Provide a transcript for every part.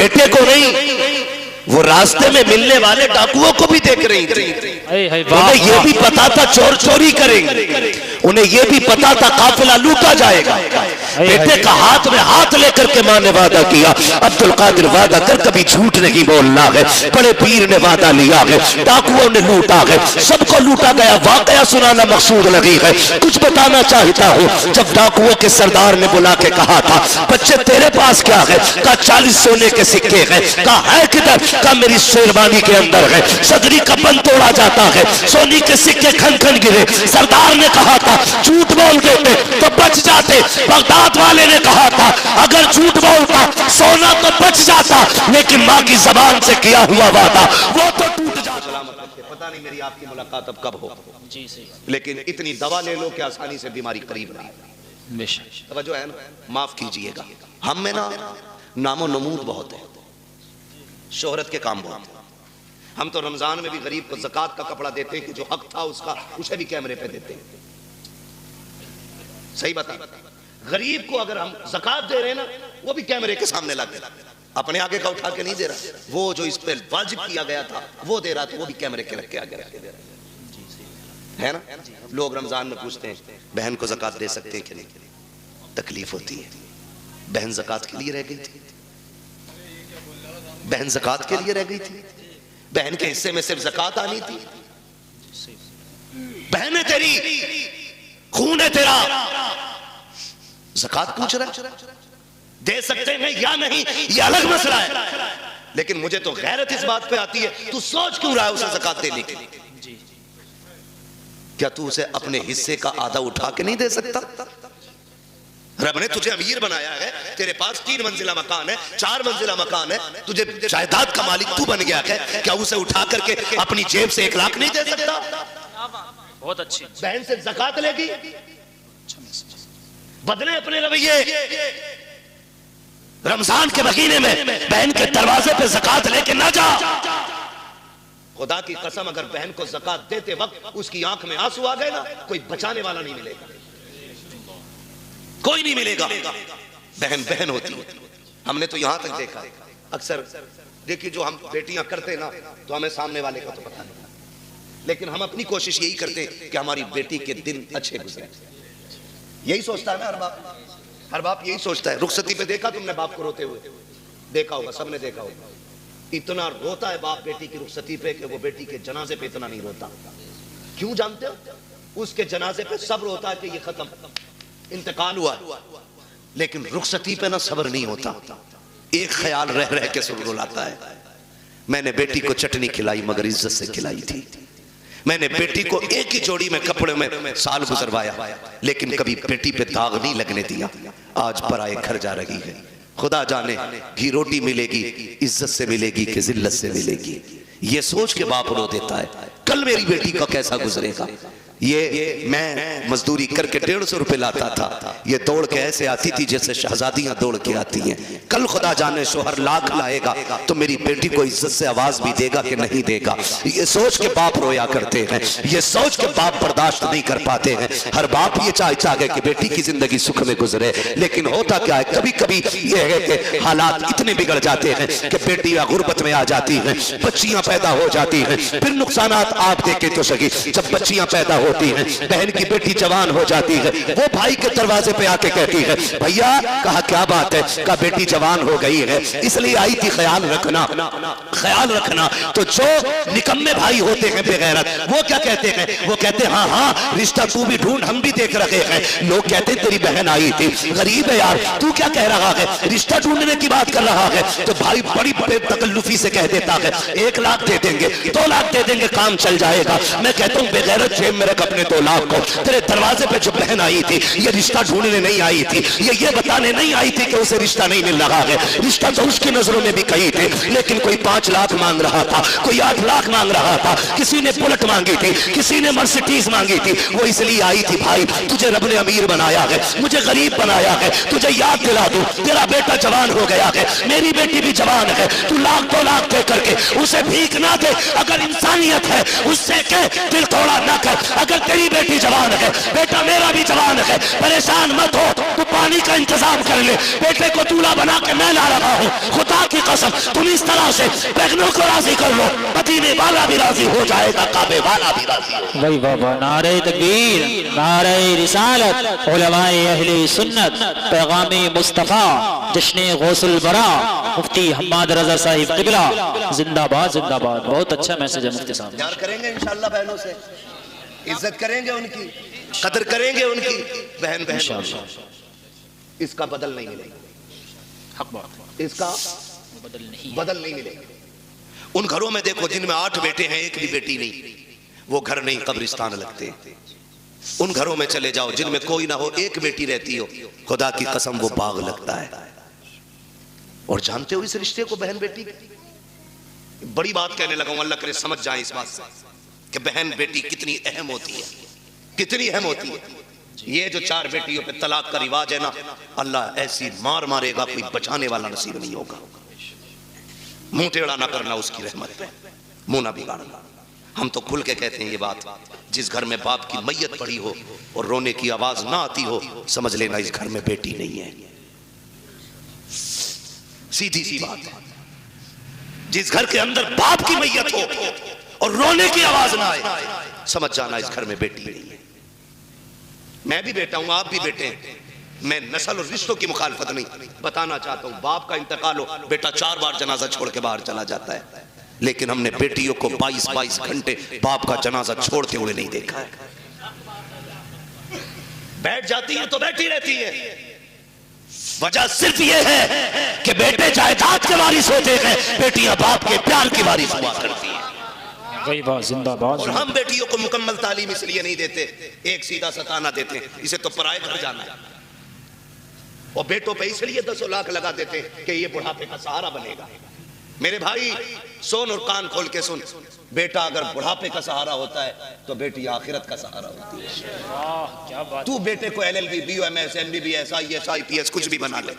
बेटे को नहीं, वो रास्ते में मिलने वाले डाकुओं को भी देख रही थी। उन्हें यह भी पता था चोर चोरी करेंगे, उन्हें यह भी पता था काफिला लूटा जाएगा। बेटे का हाथ में हाथ लेकर के मां ने वादा किया, अब्दुल कादिर वादा कर कभी झूठ नहीं बोलना है। बड़े पीर ने वादा लिया है, डाकुओं ने लूटा है, सबको लूटा गया। वाकया सुनाना मकसूद लगी है, कुछ बताना चाहता हूँ। जब डाकुओं के सरदार ने बुला के कहा था, बच्चे तेरे पास क्या है? कहा 40 सोने के सिक्के हैं। कहा है किधर? का मेरी शेरवानी के अंदर है। सदरी का बंद तोड़ा जाता है, सोने के सिक्के खन खन गिरे। सरदार ने कहा था झूठ बोल देते तो बच जाते। बगदाद वाले ने कहा था अगर झूठ बोलता सोना तो बच जाता, लेकिन मां की जबान से किया हुआ वादा वो तो टूट जाता। पता नहीं मेरी आपकी मुलाकात अब कब हो, लेकिन इतनी दवा ले लो कि आसानी से बीमारी करीब नहीं। तवज्जो है ना? माफ कीजिएगा, हम में ना नामो नमूद बहुत है, शोहरत के काम बहुत है। हम तो रमजान में भी गरीब को ज़कात का कपड़ा देते हैं कि जो हक था उसका, उसे भी कैमरे पे देते हैं। सही बता, गरीब को अगर हम ज़कात दे रहे हैं ना, वो भी कैमरे के सामने ला दे रहा, अपने आगे का उठा के नहीं दे रहा। वो जो इस पे वाजिब किया गया था वो दे रहा, तो वो भी कैमरे के रख के आगे रख के दे रहा है ना। लोग रमजान में पूछते हैं बहन को ज़कात दे सकते हैं कि नहीं? तकलीफ होती है। बहन ज़कात के लिए रह गई थी, बहन ज़कात के लिए रह गई थी, बहन के हिस्से में सिर्फ ज़कात आनी थी। बहन है तेरी, खून है तेरा, ज़कात पूछ रहा है, दे सकते हैं या नहीं ये अलग मसला है, लेकिन मुझे तो गैरत इस बात पे आती है, तू सोच क्यों रहा है उसे ज़कात देने की? क्या तू उसे अपने हिस्से का आधा उठा के नहीं दे सकता? रब ने तुझे अमीर बनाया है, तेरे पास 3 मंजिला मकान है, 4 मंजिला मकान है, तुझे जायदाद का मालिक तू बन गया है, क्या उसे उठा करके अपनी जेब से 1 लाख नहीं दे सकता? बहुत अच्छी। बहन से ज़कात लेगी, बदले अपने रवैये। रमजान के महीने में बहन के दरवाजे पे ज़कात लेके ना जा। खुदा की कसम, अगर बहन को ज़कात देते वक्त उसकी आंख में आंसू आ गए ना, कोई बचाने वाला नहीं मिलेगा, कोई नहीं मिलेगा। बहन बहन होती है। हमने तो यहां तक देखा, अक्सर देखिए जो हम बेटियां करते ना, तो हमें सामने वाले का तो पता नहीं, लेकिन हम अपनी कोशिश यही करते कि हमारी बेटी के दिन अच्छे गुजरे। यही सोचता है ना हर बाप, हर बाप यही सोचता है। रुखसती पे देखा तुमने बाप को रोते हुए? देखा होगा, सबने देखा होगा। इतना रोता है बाप बेटी की रुखसती पे कि वो बेटी के जनाजे पे इतना नहीं रोता। क्यों जानते हो? उसके जनाजे पे सब रोता है कि ये खत्म, इंतकाल हुआ, लेकिन रुखसती पे ना सब्र नहीं होता। एक ख्याल रह रह के सब रुलाता है, मैंने बेटी को चटनी खिलाई मगर इज्जत से खिलाई थी, मैंने बेटी को एक ही जोड़ी में कपड़े में साल गुजरवाया, लेकिन कभी बेटी पे दाग नहीं लगने दिया। आज पराए घर जा रही है, खुदा जाने घी रोटी मिलेगी, इज्जत से मिलेगी कि जिल्लत से मिलेगी। ये सोच के बाप रो देता है कल मेरी बेटी का कैसा गुजरेगा। ये मैं मजदूरी करके 150 रुपए लाता था, ये दौड़ के ऐसे आती थी जैसे शहजादियां दौड़ के आती हैं। कल खुदा जाने शोहर लाख लाएगा तो मेरी बेटी को इज्जत से आवाज भी देगा कि नहीं देगा। ये सोच के बाप रोया करते हैं, ये सोच के बाप बर्दाश्त नहीं कर पाते हैं। हर बाप ये चाहता है कि बेटी की जिंदगी सुख में गुजरे, लेकिन होता क्या है, कभी कभी ये है कि हालात इतने बिगड़ जाते हैं कि बेटियां गुर्बत में आ जाती हैं, बच्चियां पैदा हो जाती हैं। फिर नुकसानात आप देखे तो सही, जब बच्चियां पैदा होती हैं, बहन की बेटी जवान हो जाती है, वो भाई के दरवाजे पे आके कहती है भैया, कहा क्या बात है, कहा बेटी जवान हो गई है इसलिए आई थी, ख्याल रखना, ख्याल रखना। तो जो निकम्मे भाई होते हैं बेगैरत, वो क्या कहते हैं, वो कहते हैं हाँ हाँ रिश्ता तू भी ढूंढ, हम भी देख रहे हैं। लोग कहते हैं तेरी बहन आई थी, गरीब है यार, तू क्या कह रहा है, रिश्ता ढूंढने की बात कर रहा है। तो भाई बड़ी बड़े तकल्लुफी से कह देता है 1 लाख दे देंगे, 2 लाख दे देंगे, काम चल जाएगा। मैं कहता हूँ बेगैरत जेब में रख अपने 2 लाख को। तेरे दरवाजे पे जो बहन आई थी, ये रिश्ता ढूंढने नहीं आई थी, ये बताने नहीं आई थी कि उसे रिश्ता नहीं मिल रहा है। रिश्ता तो उसकी नजरों में भी कही थे, लेकिन कोई 5 लाख मांग रहा था, कोई 8 लाख मांग रहा था, किसी ने बुलेट मांगी थी, किसी ने मर्सिडीज मांगी थी। वो इसलिए आई थी भाई तुझे रब ने अमीर बनाया है, मुझे गरीब बनाया है, तुझे याद दिला दूं तेरा बेटा जवान हो गया है, मेरी बेटी भी जवान है, तू 1 लाख 2 लाख दे करके उसे भीख ना दे। अगर इंसानियत है उससे कह दिल तोड़ा ना कर, अगर तेरी बेटी जवान है, बेटा मेरा भी जवान है, परेशान मत हो, तू पानी का इंतजाम कर ले, बेटे को दूल्हा बना के मैं ला रहा हूँ। खुदा की कसम तुम इस तरह से बहनों को राजी कर लो, मदीने वाला भी राजी हो जाएगा, काबे वाला भी राजी हो। वही बाबा, नारे तकबीर, नारे रिसालत, उलमाए अहले सुन्नत, पैगामे मुस्तफा, जश्ने गौसुल बरा, मुफ्ती हम्माद रजा साहिब क़िबला, जिंदाबाद जिंदाबाद। बहुत अच्छा मैसेज है मुफ्ती साहब। प्यार करेंगे इंशाल्लाह बहनों से, इज्जत करेंगे उनकी, कदर करेंगे उनकी। बहन इसका बदल नहीं मिलेगा, इसका बदल नहीं मिलेगा। उन घरों में देखो जिनमें 8 बेटे हैं, एक भी बेटी नहीं, वो घर नहीं कब्रिस्तान लगते। उन घरों में चले जाओ जिनमें कोई ना हो, एक बेटी रहती हो, खुदा की कसम वो बाग लगता है। और जानते हो इस रिश्ते को, बहन बेटी, बड़ी बात कहने लगा हूं, अल्लाह करे समझ जाए इस बात से कि बहन बेटी कितनी अहम होती है, कितनी अहम होती है। ये जो 4 बेटियों पे तलाक का रिवाज है ना, अल्लाह ऐसी मार मारेगा, कोई बचाने वाला नसीब नहीं होगा। मुंह टेढ़ा ना करना उसकी रहमत पे, मुंह ना बिगाड़ना। हम तो खुल के कहते हैं ये बात, जिस घर में बाप की मैयत पड़ी हो और रोने की आवाज ना आती हो, समझ लेना इस घर में बेटी नहीं है। सीधी सी बात है। जिस घर के अंदर बाप की मैयत हो और रोने की आवाज ना आए, समझ जाना इस घर में बेटी नहीं है। मैं भी बेटा हूं, आप भी बेटे हैं। मैं नस्ल और रिश्तों की मुखालफत नहीं, बताना चाहता हूं, बाप का इंतकाल हो, बेटा 4 बार जनाजा छोड़ के बाहर चला जाता है, लेकिन हमने बेटियों को 22-22 घंटे बाप का जनाजा छोड़ते हुए नहीं देखा है। बैठ जाती है तो बैठी रहती है। वजह सिर्फ ये है कि बेटे जायदाद के वारिस होते हैं, बेटियां बाप के प्यार की वारिस हुआ करती हैं। वही बात, जिंदाबाद। और हम बेटियों को मुकम्मल तालीम इसलिए नहीं देते, एक सीधा सताना देते, इसे तो पराए घर जाना है। और बेटों पे इसलिए 10 लाख लगा देते कि ये बुढ़ापे का सहारा बनेगा। मेरे भाई सुन और कान खोल के सुन, बेटा अगर बुढ़ापे का सहारा होता है तो बेटी आखिरत का सहारा होती है। क्या बात। तू बेटे को LLB, BOMS, MBBS, IAS, IPS कुछ भी बना ले,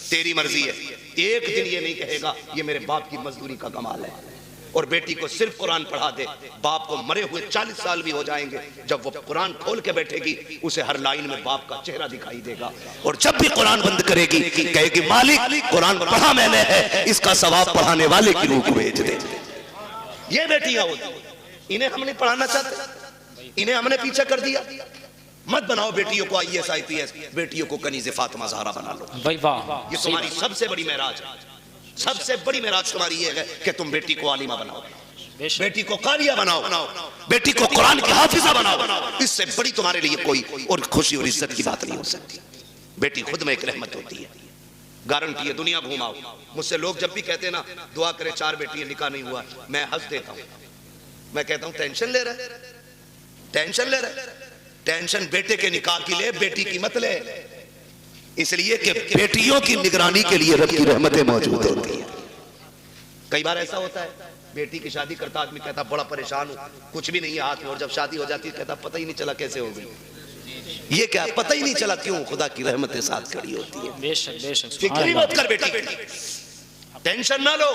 तेरी मर्जी है। एक दिन ये नहीं कहेगा ये मेरे बाप की मजदूरी का कमाल है। और बेटी को सिर्फ कुरान पढ़ा दे, बाप को मरे हुए 40 साल भी हो जाएंगे, जब वो कुरान खोल के बैठेगी उसे हर लाइन में बाप का चेहरा दिखाई देगा। और जब भी कुरान बंद करेगी कहेगी मालिक कुरान पढ़ा मैंने है, इसका सवाब पढ़ाने वाले की रूह को भेज दे। ये बेटियां होती, इन्हें हम नहीं पढ़ाना चाहते, इन्हें हमने पीछे कर दिया। मत बनाओ बेटियों को IAS, IPS, बेटियों को कनीज़े फातिमा ज़हरा बना लो। भाई वाह, ये तुम्हारी सबसे बड़ी मेराज है। सबसे बड़ी मेराज तुम्हारी ये है कि तुम बेटी को आलिमा बनाओ, बेटी को कारिया बनाओ, बेटी को कुरान की हाफिजा बनाओ। इससे बड़ी तुम्हारे लिए कोई और खुशी और इज्जत की बात नहीं हो सकती। बेटी खुद में एक रहमत होती है, गारंटी है। दुनिया घुमाओ, मुझसे लोग जब भी कहते हैं ना दुआ करे 4 बेटी निकाह नहीं हुआ, मैं हंस देता हूँ। मैं कहता हूँ टेंशन ले रहे, टेंशन ले रहे, टेंशन बेटे के निकाह की ले, बेटी की मत ले। इसलिए कि बेटियों की निगरानी के लिए रब की रहमतें मौजूद होती हैं। कई बार ऐसा होता है, बेटी की शादी करता आदमी कहता बड़ा परेशान हूं, कुछ भी नहीं है हाथ में, और जब शादी हो जाती है कहता पता ही नहीं चला कैसे हो गई। ये क्या पता ही नहीं चला, क्यों? खुदा की रहमतें साथ खड़ी होती है। बेशक बेशक। फिक्र मत कर बेटी, टेंशन ना लो,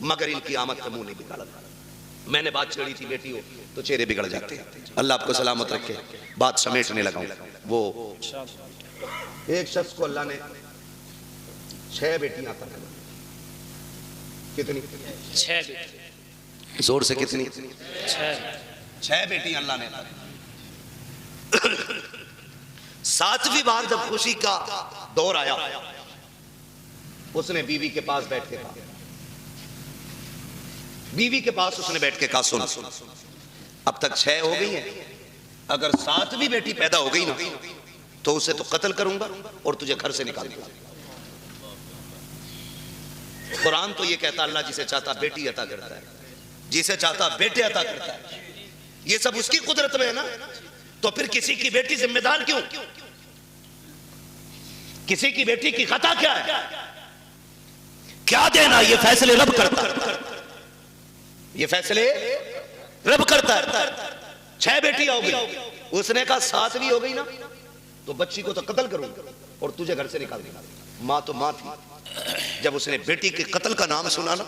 मगर इनकी आमद का मुंह नहीं बिगाड़ना। मैंने बात छेड़ी थी बेटी हो तो चेहरे बिगड़ जाते हैं। अल्लाह आपको सलामत रखे। बात समेटने लगा हूं। वो एक शख्स को अल्लाह ने 6 बेटियां अता की। कितनी? 6 बेटी। जोर से कितनी? 6 बेटी अल्लाह ने अता की। 7वीं बार जब खुशी का दौर आया, उसने बीवी के पास बैठ के कहा, बीवी के पास उसने बैठ के कहा, सुन अब तक 6 हो गई हैं, अगर 7वीं बेटी पैदा हो गई ना तो उसे तो कत्ल करूंगा और तुझे घर से निकाल दूंगा। कुरान तो ये कहता अल्लाह जिसे चाहता बेटी अता करता है, जिसे चाहता बेटे अता करता है। ये सब उसकी कुदरत में है ना, तो फिर किसी की बेटी जिम्मेदार क्यों? किसी की बेटी की खता क्या है? क्या देना? ये फैसले रब करता है, ये फैसले रब करता है। 6 बेटी हो गई, उसने कहा 7वीं हो गई ना तो बच्ची को तो कत्ल करूंगा और तुझे घर से निकाल दूंगा। माँ तो माँ थी, जब उसने बेटी के कत्ल का नाम सुना ना,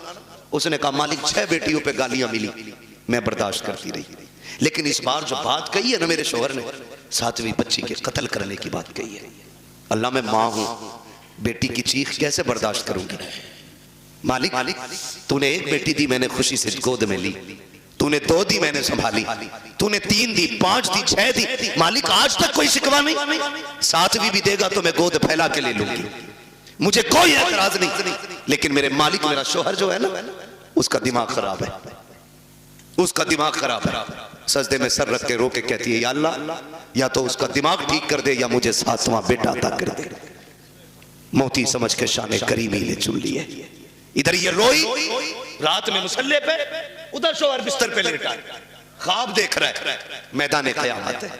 उसने कहा मालिक 6 बेटियों पे गालियां मिली, मैं बर्दाश्त करती रही। लेकिन इस बार जो बात कही है ना मेरे शोहर ने, 7वीं बच्ची के कत्ल करने की बात कही है। अल्लाह मैं माँ हूं, बेटी की चीख कैसे बर्दाश्त करूंगी। मालिक तूने एक बेटी दी, मैंने खुशी से गोद में ली, तूने 2 दी, मैंने संभाली, तूने 3 दी, 5 दी, 6 दी, मालिक आज तक कोई शिकवा नहीं। 7वीं भी देगा तो मैं गोद फैला के ले लूंगी, मुझे कोई एतराज नहीं। लेकिन मेरे मालिक, मेरा शोहर जो है ना, उसका दिमाग खराब है, उसका दिमाग खराब है। सजदे में सर रख के रो के कहती है, या अल्लाह या तो उसका दिमाग ठीक कर दे या मुझे 7वां बेटा अता कर दे। मोती समझ के शाने करीमी ले चुन लिए। इधर ये रोई रात में मुसल्ले पे, उधर शोहर बिस्तर पे लेटा ख्वाब देख रहा है। मैदान क़यामत है,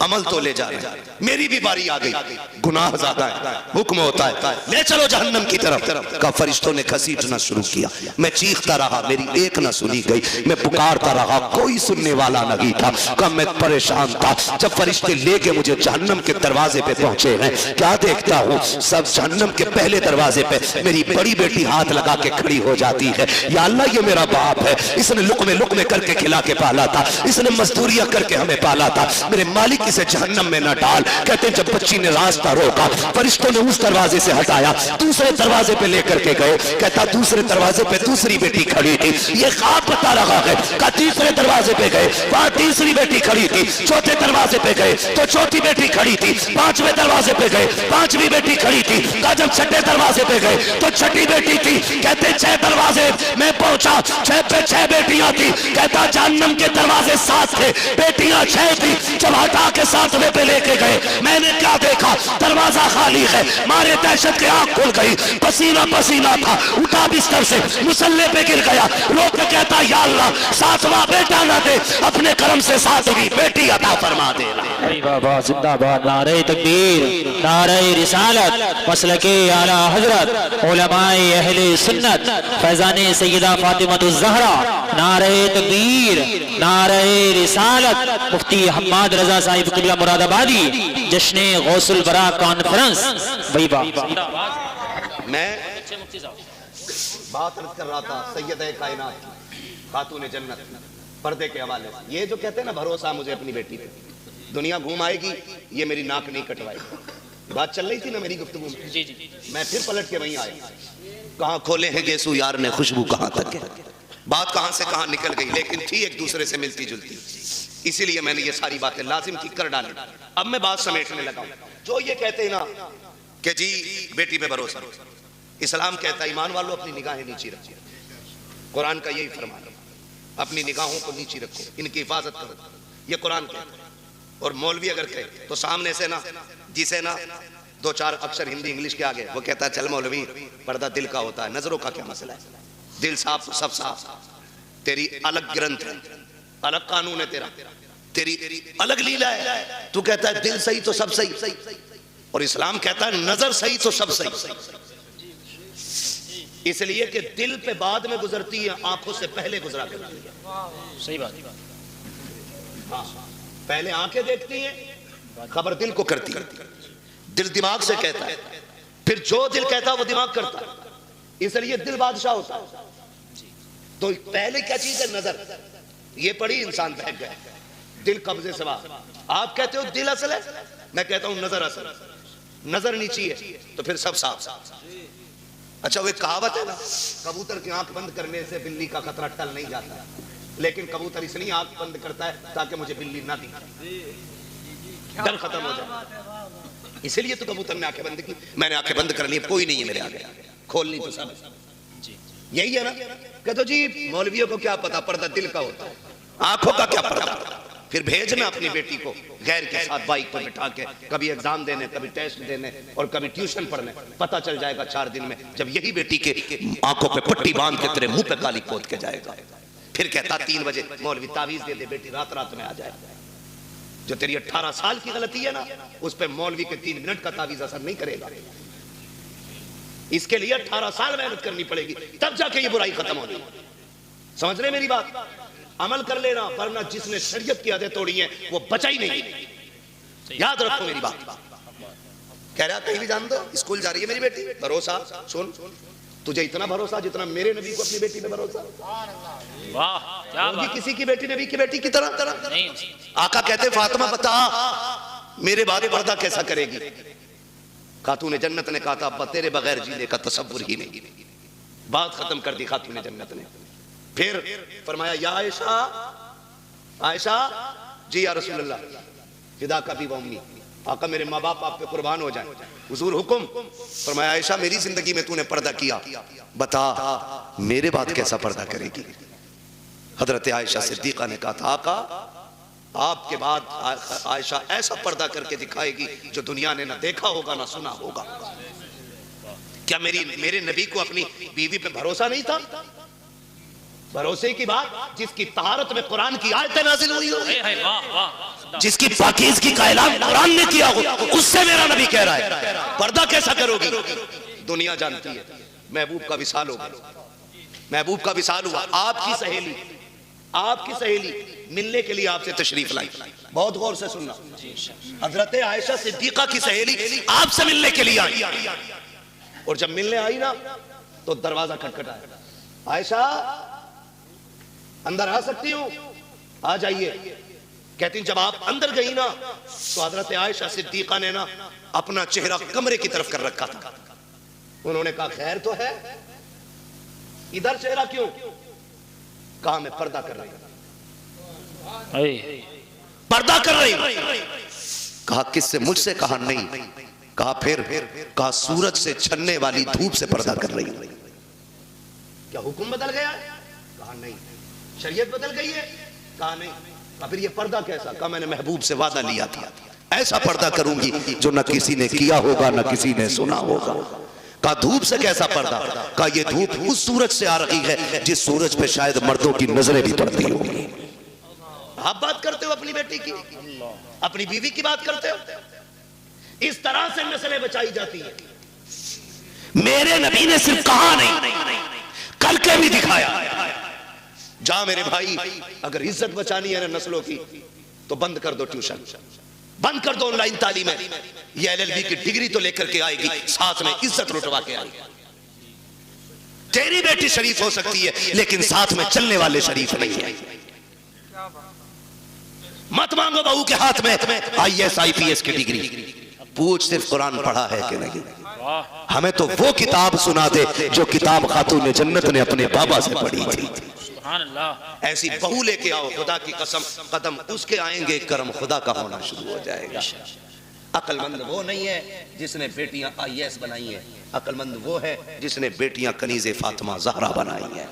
अमल तो ले जा रहे, मेरी भी बारी आ गई, गुनाह ज्यादा है, हुक्म होता है ले चलो जहन्नम की तरफ। का फरिश्तों ने घसीटना शुरू किया, मैं चीखता रहा, मेरी एक ना सुनी गई, मैं पुकारता रहा, कोई सुनने वाला नहीं था। कब मैं परेशान था, जब फरिश्ते लेके मुझे जहन्नम के दरवाजे पे पहुंचे हैं, क्या देखता हूँ, सब जहन्नम के पहले दरवाजे पे मेरी बड़ी बेटी हाथ लगा के खड़ी हो जाती है। या अल्लाह ये मेरा बाप है, इसने लुकमे करके खिला के पाला था, इसने मजदूरियां करके हमें पाला था, मेरे मालिक इसे जहन्नम में न डाल। कहते जब बच्ची ने रास्ता रोका, फरिश्तों ने उस दरवाजे से हटाया, दूसरे दरवाजे पे लेकर के गए। कहता दूसरे दरवाजे पे दूसरी बेटी खड़ी थी, ये ख्वाब बता रहा है। का तीसरे दरवाजे पे गए, वहां तीसरी बेटी खड़ी थी, चौथे दरवाजे पे गए तो चौथी बेटी खड़ी थी, 5वें दरवाजे पे गए 5वीं बेटी खड़ी थी। का जब 6ठे दरवाजे पे गए तो 6ठी बेटी थी। कहते 6 दरवाजे मैं पहुंचा, 6 पे 6 बेटियां थी। कहता जहन्नम के दरवाजे 7 थे, बेटियां 6 थी। जब हटा के 7वें पे लेके गए, मैंने क्या देखा, दरवाजा खाली है। मारे दहशत के आंख खुल गई, पसीना पसीना था, उठा बिस्तर से, मुसल्ले पे गिर गया, रो के कहता या अल्लाह 7वां बेटा ना दे, अपने करम से 7वीं बेटी अता फरमा दे। बाबा जिंदाबाद, नारे तकबीर, नारे रिसालत, मसलके आला हजरत, उलमाए अहले सुन्नत, फैजाने सैयदा फातिमातुज़ ज़हरा, नारे तकबीर, नारे रिसालत, मुफ्ती हम्माद रजा साहिब क़िबला मुरादाबादी, जश्न गौसुल बरा कॉन्फ्रेंस। भाई मैं बात कर रहा था सैयद-ए कायनात खातून जन्नत पर्दे के हवाले से। ये जो कहते हैं ना भरोसा मुझे अपनी बेटी पे, दुनिया घूम आएगी ये मेरी नाक नहीं कटवाएगी। बात चल रही थी ना मेरी गुफ्तगू में, जी जी, मैं फिर पलट के वहीं आया। कहाँ खोले हैं गेसू यार ने खुशबू कहाँ तक है, बात कहाँ से कहाँ निकल गई, लेकिन थी एक दूसरे से मिलती जुलती, इसीलिए मैंने ये सारी बातें लाजिम की कर डाली। अब मैं बात समेटने लगा। जो ये कहते हैं ना कि जी बेटी पे भरोसा, इस्लाम कहता है ईमान वालों अपनी निगाहें नीची रखो, कुरान का यही फरमान, अपनी निगाहों को नीची रखो, इनकी हिफाजत करो, ये कुरान कहता है। और मौलवी अगर कहे तो सामने से ना, जिसे ना 2-4 अक्षर हिंदी इंग्लिश के आगे, वो कहता है चल मौलवी पर्दा दिल का होता है, नजरों का क्या मसला है, दिल साफ सब साफ, तेरी अलग ग्रंथ है, अलग कानून है, तेरी अलग लीला है। तू कहता है दिल सही तो सब सही, और इस्लाम कहता है नजर सही तो सब सही। इसलिए कि दिल पे बाद में गुजरती है, आंखों से पहले गुजरा करती है। सही बात। हाँ, पहले आंखें देखती हैं, खबर दिल को करती है, दिल दिमाग से कहता है, फिर जो दिल कहता है वो दिमाग करता है। इसलिए दिल बादशाह होता है। तो पहले क्या चीज है, नजर। ये पड़ी इंसान बहक गया, दिल कब्जे से बाहर। आप कहते हो दिल असल है, मैं कहता हूं नजर असल है। नजर नीची है तो फिर सब साफ। अच्छा वो एक कहावत है ना, कबूतर की आंख बंद करने से बिल्ली का खतरा टल नहीं जाता, लेकिन कबूतर इसलिए आंख बंद करता है ताकि मुझे बिल्ली ना दिखे, डर खत्म हो जाए। इसलिए तो कबूतर ने आंखें बंद की, मैंने आंखें बंद कर ली, कोई नहीं है मेरे आगे, खोलनी तो सब। यही है ना, कहते जी मौलवियों को क्या पता पर्दा दिल का होता है, आंखों का क्या पता। फिर भेजना अपनी बेटी को गैर के साथ बाइक पर बिठा के, कभी एग्जाम देने, कभी टेस्ट देने और कभी ट्यूशन पढ़ने। पता चल जाएगा 4 दिन में, जब यही बेटी के आंखों पे पट्टी बांध के तेरे मुंह पे काली पोत के जाएगा। फिर कहता 3 बजे मौलवी तावीज दे दे, बेटी रात में आ जाए। जो तेरी 18 साल की गलती है ना, उस पर मौलवी के 3 मिनट का तावीज असर नहीं करेगा। इसके लिए 18 साल मेहनत करनी पड़ेगी, तब जाके ये बुराई खत्म होगी। समझ रहे मेरी बात? अमल कर लेना, वरना जिसने शरीयत की हदें तोड़ी हैं वो बचा ही नहीं। याद रखो मेरी बात। कह रहा कहीं भी जान दो, स्कूल जा रही है मेरी बेटी, भरोसा। सुन, तुझे इतना भरोसा जितना मेरे नबी को अपनी बेटी पे भरोसा। वाह होगी किसी की बेटी नबी की बेटी की तरह? नहीं। आका कहते फातिमा बता मेरे बाद पर्दा कैसा करेगी? खातून जन्नत ने कहा था अब्बा तेरे बगैर जीने का तसव्वुर ही नहीं। बात खत्म कर दी खातून जन्नत ने। फिर फरमाया या आयशा, आयशा जी या रसूल अल्लाह, फिदा का भी वम्मी, आका मेरे माँ बाप आप पे कुर्बान हो जाए, हुजूर हुक्म। फरमाया आयशा मेरी जिंदगी में तूने पर्दा किया, बता मेरे बाद कैसा पर्दा करेगी? हजरत आयशा सिद्दीका ने कहा था आका आपके बाद आयशा ऐसा पर्दा करके दिखाएगी जो दुनिया ने ना देखा होगा ना सुना होगा। क्या मेरे नबी को अपनी बीवी पे भरोसा नहीं था? भरोसे की बात, जिसकी तहारत में कुरान की आयतें नाज़िल हुई हो, जिसकी पाकीज़गी का ऐलान कुरान ने किया हो, उससे मेरा नबी कह रहा है पर्दा कैसा करोगी? दुनिया जानती है महबूब का विसाल हो गया, महबूब का विसाल हुआ। आपकी सहेली मिलने के लिए आपसे तशरीफ लाई। बहुत गौर से सुनना, हजरत आयशा सिद्दीका की सहेली आपसे मिलने के लिए आई, और जब मिलने आई ना तो दरवाजा खटखटाया, आयशा अंदर आ सकती हूँ? आ जाइए। कहती जब आप अंदर गई ना तो हजरत आयशा सिद्दीका ने ना अपना चेहरा कमरे की तरफ कर रखा था। उन्होंने कहा खैर तो है, इधर चेहरा क्यों? कहा मैं पर्दा कर रही हूं। पर्दा कर रही हूं। कहा किससे? मुझसे। कहा नहीं। कहा फिर? कहा सूरज से छनने वाली धूप से पर्दा कर रही हूं। क्या हुक्म बदल गया? कहा नहीं। शरीयत बदल गई है? कहा नहीं। कहा फिर ये पर्दा कैसा? कहा मैंने महबूब से वादा लिया था ऐसा पर्दा करूंगी जो न किसी ने किया होगा न किसी ने सुना होगा। कहा धूप से कैसा पर्दा? कहा ये धूप उस सूरज से आ रही है जिस सूरज पे शायद मर्दों की नजरें भी पड़ती होंगी। आप बात करते हो अपनी बेटी की, अपनी बीवी की बात करते हो। इस तरह से नस्लें बचाई जाती है। मेरे नबी ने सिर्फ कहा नहीं करके भी दिखाया। जा मेरे भाई, अगर इज्जत बचानी है ना नस्लों की तो बंद कर दो ट्यूशन, बंद कर दो ऑनलाइन तालीम। ये एलएलबी की डिग्री तो लेकर के आएगी, साथ में इज्जत लुटवा के आएगी। तेरी बेटी शरीफ हो सकती है लेकिन साथ में चलने वाले शरीफ नहीं है। मत मांगो बहू के हाथ में IAS IPS की डिग्री, पूछ सिर्फ कुरान पढ़ा है कि नहीं। हमें तो वो किताब सुना दे जो किताब खातून जन्नत ने अपने बाबा से पढ़ी थी। ऐसी बहू लेके आओ, खुदा की कसम कदम उसके आएंगे, कर्म खुदा का होना शुरू हो जाएगा। अक्लमंद वो नहीं है जिसने बेटियां IAS बनाई है, अक्लमंद वो है जिसने बेटियां कनीज़े फातिमा ज़हरा बनाई है।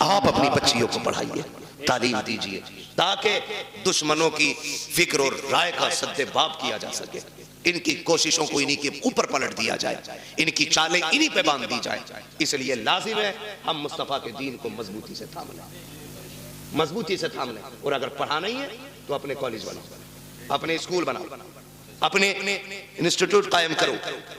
आप अपनी बच्चियों को पढ़ाइए, तालीम दीजिए ताकि दुश्मनों की फिक्र और राय का सद्देबाब किया जा सके। इनकी कोशिशों को इन्हीं के ऊपर पलट दिया जाए, इनकी चालें इन्हीं पे बांध दी जाए। इसलिए लाजिम है हम मुस्तफ़ा के दीन को मजबूती से थाम लें, मजबूती से थाम लें। और अगर पढ़ाना ही है तो अपने कॉलेज बनाओ, अपने स्कूल बनाओ, अपने इंस्टीट्यूट कायम करो,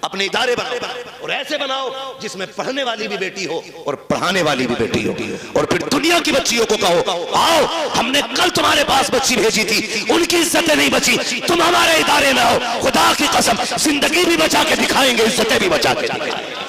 अपने इदारे बनाओ, और ऐसे बनाओ जिसमें पढ़ने वाली भी बेटी हो और पढ़ाने वाली भी बेटी हो। और फिर दुनिया की बच्चियों को कहो आओ, हमने कल तुम्हारे पास बच्ची भेजी थी, उनकी इज्जतें नहीं बची, तुम हमारे इदारे में आओ, खुदा की कसम जिंदगी भी बचा के दिखाएंगे, इज्जतें भी बचा के दिखाएंगे।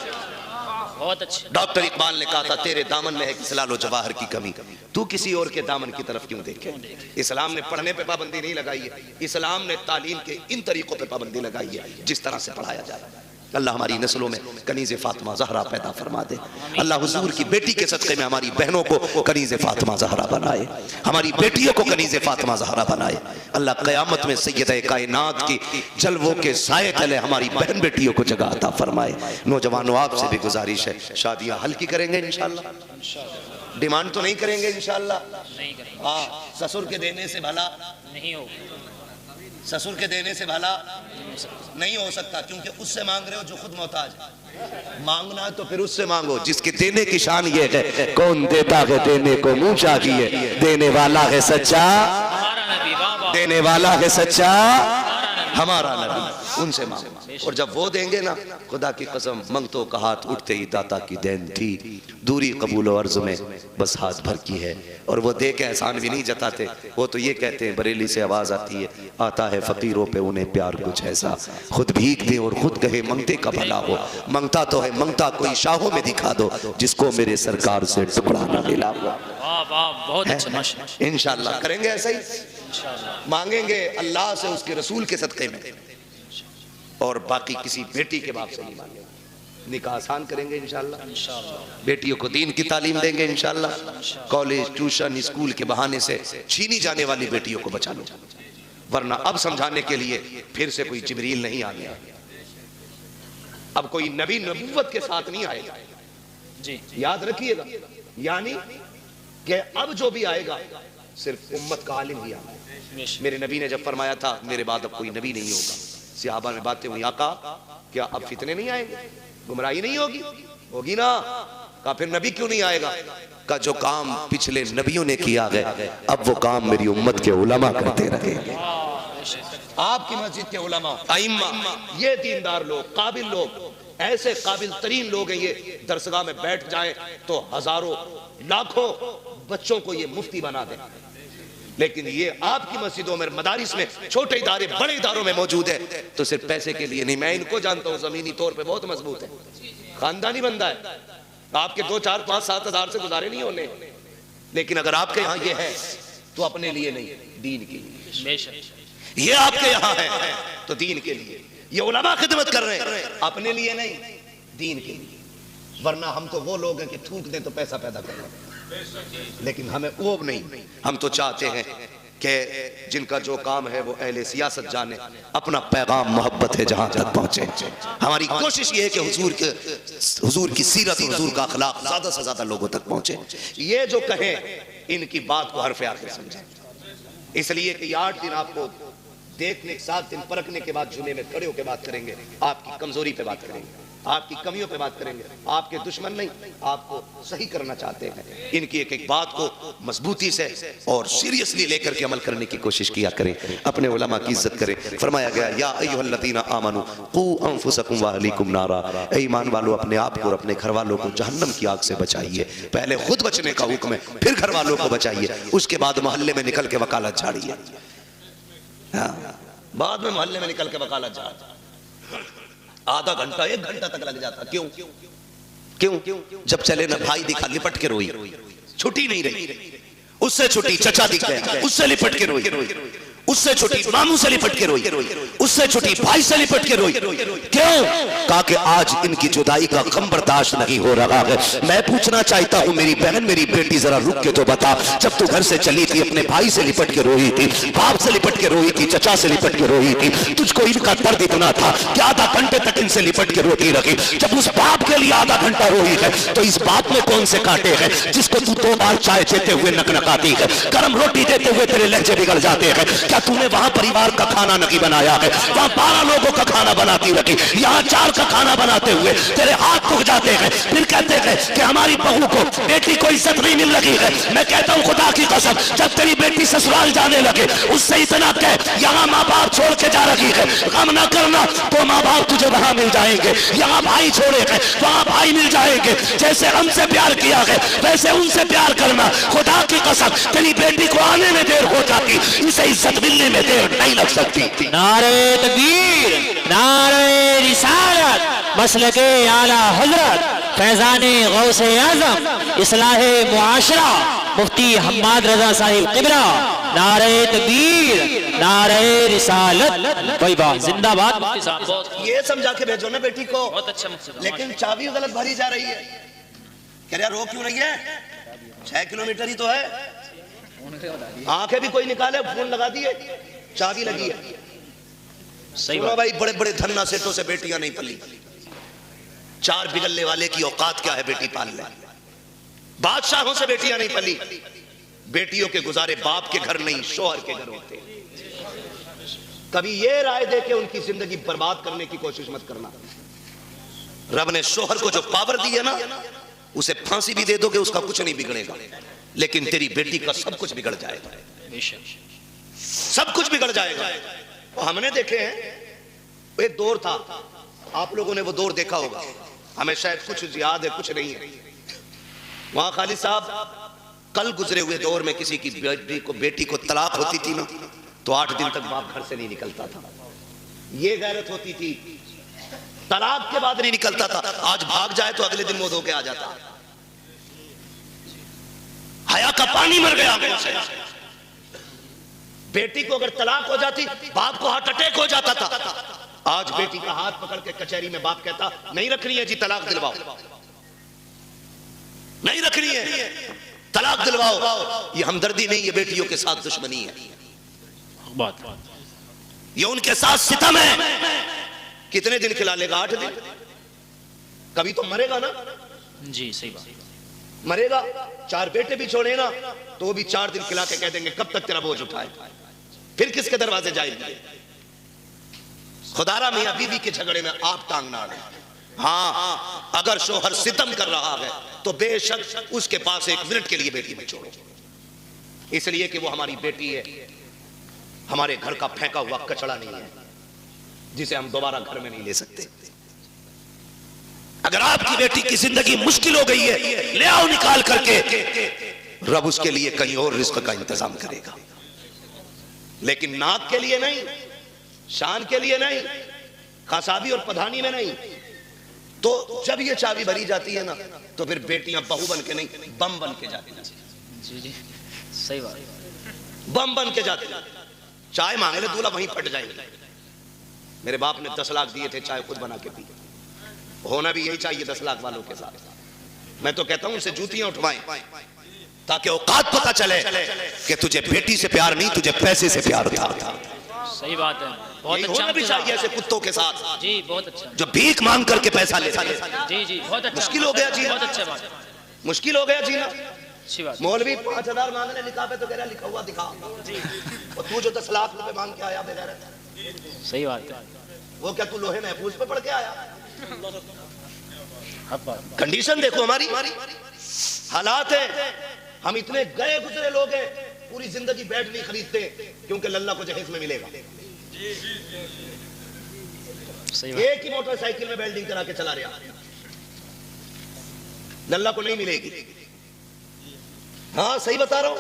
बहुत अच्छे। डॉक्टर इकबाल ने कहा था तेरे दामन में है किस लालो जवाहर की कमी, तू किसी और के दामन की तरफ क्यों देखे। इस्लाम ने पढ़ने पे पाबंदी नहीं लगाई है, इस्लाम ने तालीम के इन तरीकों पे पाबंदी लगाई है जिस तरह से पढ़ाया जा रहा है। अल्लाह हमारी नस्लों में कनीज़े फातिमा ज़हरा पैदा फरमा दे। अल्लाह हुजूर की बेटी के सदक़े में हमारी बहनों को कनीज़े फातिमा ज़हरा बनाए, हमारी बेटियों को कनीज़े फातिमा ज़हरा बनाए। अल्लाह क़यामत में सैयदे कायनात की जलवों के साए तले हमारी बहन बेटियों को जगह अता फरमाए। नौजवानों आपसे भी गुजारिश है, शादियाँ हल्की करेंगे इंशाअल्लाह, डिमांड तो नहीं करेंगे इंशाअल्लाह। हाँ, ससुर के देने से भला नहीं हो, ससुर के देने से भला नहीं हो सकता, क्योंकि उससे मांग रहे हो जो खुद मोहताज है। मांगना है तो फिर उससे मांगो जिसके देने की शान ये है, कौन देता है देने को मुंह चाहिए, देने वाला है सच्चा, देने वाला है सच्चा हमारा नबी। उनसे मांगो। और जब वो देंगे ना, खुदा की कसम, मंगतों का हाथ उठते ही दाता की देन थी, दूरी कबूल और अर्ज में बस हाथ भर की है। और वो दे के एहसान भी नहीं जताते, वो तो ये कहते हैं, बरेली से आवाज आती है, आता है फकीरों पे उन्हें प्यार कुछ ऐसा, खुद भीख दे और खुद कहे मंगते का भला हो। मंगता तो है मंगता कोई शाहों में दिखा दो, जिसको मेरे सरकार से टुकड़ा ना मिला हुआ। वाह वाह, बहुत अच्छा, माशाअल्लाह। इंशाल्लाह करेंगे ऐसा ही, मांगेंगे अल्लाह से उसके रसूल के सदक़े में, और बाकी किसी बेटी के बाप से नहीं मांगेंगे। निकाह आसान करेंगे इंशाल्लाह, बेटियों को दीन की तालीम देंगे इंशाल्लाह। कॉलेज, ट्यूशन, स्कूल के बहाने से छीनी जाने वाली बेटियों को बचा लो, वरना अब समझाने के लिए फिर से कोई जिब्रील नहीं आ गया। अब कोई नबी नबूवत के साथ नहीं आएगा जी, याद रखिएगा। यानी कि अब जो भी आएगा सिर्फ उम्मत का आलिम ही आएगा। मेरे नबी ने जब फरमाया था मेरे बाद अब कोई नबी नहीं होगा, सहाबा में बातें हुई, आका क्या अब फितने नहीं आएंगे, गुमराही नहीं होगी? होगी ना। कहा फिर नबी क्यों नहीं आएगा? का जो काम पिछले नबियों ने किया है, अब वो काम मेरी उम्मत के उलमा करते रहेंगे। आपकी मस्जिद के उलमा, आइम्मा, ये दीनदार लोग, काबिल लोग, ऐसे काबिल तरीन लोग हैं, ये दरसगाह में बैठ जाएं तो हजारों लाखों बच्चों को ये मुफ्ती बना दें। लेकिन ये आपकी मस्जिदों में, मदारिस में, छोटे इदारे बड़े इदारों में मौजूद है, तो सिर्फ पैसे के लिए नहीं। मैं इनको जानता हूँ, जमीनी तौर पे बहुत मजबूत है, खानदानी बंदा है, आपके 2, 4, 5, 7 हजार से गुजारे नहीं होने। लेकिन अगर आपके यहाँ ये है तो अपने लिए नहीं, दीन के लिए। ये आपके यहाँ है तो दीन के लिए, ये उलमा खिदमत कर रहे हैं, अपने लिए नहीं, दीन के लिए। वरना हम तो वो लोग हैं कि थूक दें तो पैसा पैदा कर रहे हैं, लेकिन हमें वो नहीं। हम तो चाहते हैं कि जिनका जो काम है वो अहले सियासत जाने, अपना पैगाम मोहब्बत है जहां तक पहुंचे। हमारी कोशिश ये है कि हुजूर की सीरत, हुजूर का अखलाक ज्यादा से ज्यादा लोगों तक पहुंचे। ये जो कहें इनकी बात को हरफ आखिर समझें, इसलिए कि 8 दिन आपको देखने, 7 दिन परखने के बाद जुमे में खड़े होकर बात करेंगे, आपकी कमजोरी पे बात करेंगे, आपकी कमियों पे बात करेंगे। आपके दुश्मन नहीं, आपको सही करना चाहते हैं। इनकी एक एक बात को मजबूती से और सीरियसली लेकर के अमल करने की कोशिश किया करें, अपने उलमा की इज्जत करें। फरमाया गया, या अय्युहल्लज़ीना आमनू कू अनफुसकुम व अहलीकुम नारा, ऐ ईमान वालों अपने आप को और अपने घर वालों को जहन्नम की आग से बचाइए। पहले खुद बचने का हुक्म है, फिर घर वालों को बचाइए, उसके बाद मोहल्ले में निकल के वकालत झाड़िए। बाद में मोहल्ले में निकल के वकालत झाड़, आधा घंटा 1 घंटा तक लग जाता। क्यों क्यों? जब चले ना भाई दिखा, लिपट के रोई, छुट्टी नहीं रही। उससे छुट्टी चचा दिख गया, उससे लिपट के रोई, उससे छुट्टी मामू से लिपट के रोई, उससे छुट्टी भाई से लिपट के रोई। क्यों? कहा कि आज इनकी जुदाई का गम बर्दाश्त नहीं हो रहा है। मैं पूछना चाहता हूँ मेरी बहन, मेरी बेटी, जरा रुक के तो बता, जब तू घर से चली थी अपने भाई से लिपट के रोई थी, बाप से लिपट के रोई थी, चचा से लिपट के रोई थी, तुझको इनका दर्द इतना था कि आधा घंटे तक इनसे लिपट के रोती रही। जब उस बाप के लिए आधा घंटा रोई है तो इस बाप में कौन से कांटे हैं जिसको तू 2 बार चाय देते हुए नकनकाती है, गर्म रोटी देते हुए तेरे लहजे बिगड़ जाते हैं। क्या तूने वहां परिवार का खाना नहीं बनाया है? वहां 12 लोगों का खाना बनाती रखी, यहाँ 4 का खाना बनाते हुए तेरे हाथ दुख जाते हैं। फिर कहते हैं कि हमारी बहू को, बेटी को इज्जत नहीं मिल रही है। मैं कहता हूँ खुदा की कसम, जब तेरी बेटी ससुराल जाने लगे उससे इतना कह, यहाँ माँ बाप छोड़ के जा रही है, गम ना करना, तो माँ बाप तुझे वहां मिल जाएंगे। यहाँ भाई छोड़े हैं, वहां भाई मिल जाएंगे। जैसे हमसे प्यार किया है वैसे उनसे प्यार करना। खुदा की कसम, तेरी बेटी को आने में देर हो जाती, इसे इज्जत मिलने में देर नहीं लग सकती। नारे तकबीर, नारे रिसालत, मसलके आला हजरत, फैजाने गौसे आजम, इस्लाहे मुआशरा, मुफ्ती हम्माद रजा साहिब क़िबला। नारे तकबीर, नारे रिसालत, वही बात, जिंदाबाद मुफ्ती साहब। ये समझा के भेजो ना बेटी को। बहुत अच्छा मुफ्ती, लेकिन चाबी गलत भरी जा रही है। कह रहा रो क्यों रही है? 6 किलोमीटर ही तो है। आंखें भी कोई निकाले, फोन लगा दिए, चाबी लगी है। सही बात भाई, बड़े बड़े धन्ना सेठों से बेटियां नहीं पली। 4 बिगलने वाले की औकात क्या है बेटी पाल ले? बादशाहों से बेटियां नहीं पली। बेटियों के गुजारे बाप के घर नहीं, शोहर के घर होते। कभी ये राय दे के उनकी जिंदगी बर्बाद करने की कोशिश मत करना। रब ने शोहर को जो पावर दी है ना, उसे फांसी भी दे दोगे उसका कुछ नहीं बिगड़ेगा, लेकिन तेरी बेटी का सब कुछ बिगड़ जाएगा, सब कुछ बिगड़ जाएगा। और हमने देखे हैं एक दौर था, आप लोगों ने वो दौर देखा होगा, हमें शायद कुछ याद है कुछ नहीं है। वहां खालिद साहब कल गुजरे हुए दौर में किसी की बेटी को तलाक होती थी ना, तो 8 दिन तक बाप घर से नहीं निकलता था। ये गैरत होती थी, तलाक के बाद नहीं निकलता था। आज भाग जाए तो अगले दिन मुंह धो के आ जाता। हया का पानी मर गया आंखों से। बेटी को अगर तलाक हो जाती, बाप को हार्ट अटैक हो जाता था। आज बेटी का हाथ पकड़ के कचहरी में बाप कहता नहीं रखनी है जी, तलाक दिलवाओ, नहीं रखनी है, तलाक दिलवाओ। ये हमदर्दी नहीं, ये बेटियों के साथ दुश्मनी है, ये उनके साथ सितम है। कितने दिन खिला लेगा? 8 दिन। कभी तो मरेगा ना जी, सही बात। मरेगा। 4 बेटे भी छोड़े ना तो भी 4 दिन खिला के कह देंगे कब तक तेरा बोझ उठाए, फिर किसके दरवाजे जाएंगे? खुदारा मियां बीवी के झगड़े में आप टांग ना अड़े। हाँ, अगर शोहर सितम कर रहा है तो बेशक उसके पास 1 मिनट के लिए बेटी में छोड़ो, इसलिए कि वो हमारी बेटी है, हमारे घर का फेंका हुआ कचड़ा नहीं है जिसे हम दोबारा घर में नहीं ले सकते। अगर आपकी बेटी की जिंदगी मुश्किल हो गई है, ले आओ निकाल करके, रब उसके लिए कहीं और रिस्क का इंतजाम करेगा, लेकिन नाक के लिए नहीं, शान के लिए नहीं, कासाबी और पधानी में नहीं। तो जब ये चाबी भरी जाती है ना, तो फिर बेटियां बहू बन के नहीं, बम बन के जाती हैं। जी जी, सही बात। बम बन के जाते, चाय मांगे ले दूल्हा वहीं फट जाएंगे। मेरे बाप ने 10 लाख दिए थे, चाय खुद बना के पी। होना भी यही चाहिए 10 लाख वालों के साथ। मैं तो कहता हूं उनसे जूतियां उठवाएं ताकि औकात पता चले कि तुझे बेटी से प्यार नहीं, तुझे पैसे से प्यार था। सही बात है, बहुत अच्छा होना भी चाहिए ऐसे कुत्तों के साथ। जी, बहुत अच्छा। जो भीख मांग करके पैसा लेता है। जी जी, बहुत अच्छा। मुश्किल हो गया जी, बहुत अच्छा बात, मुश्किल हो गया जीना। अच्छी बात। मौलवी 5000 मांगने निकाह पे तो कह रहा लिखा हुआ दिखा, और तू जो 10 लाख रुपए मांग के आया बेगैरत। सही बात है। वो क्या तू लोहे महफूज पे पढ़ के आया? कंडीशन देखो हमारी, हालात है। हम इतने गए गुजरे लोग हैं, पूरी जिंदगी बेड नहीं खरीदते क्योंकि लल्ला को जहेज में मिलेगा। एक ही मोटरसाइकिल में वेल्डिंग करा के चला रहा, लल्ला को नहीं मिलेगी। हाँ सही बता रहा हूं।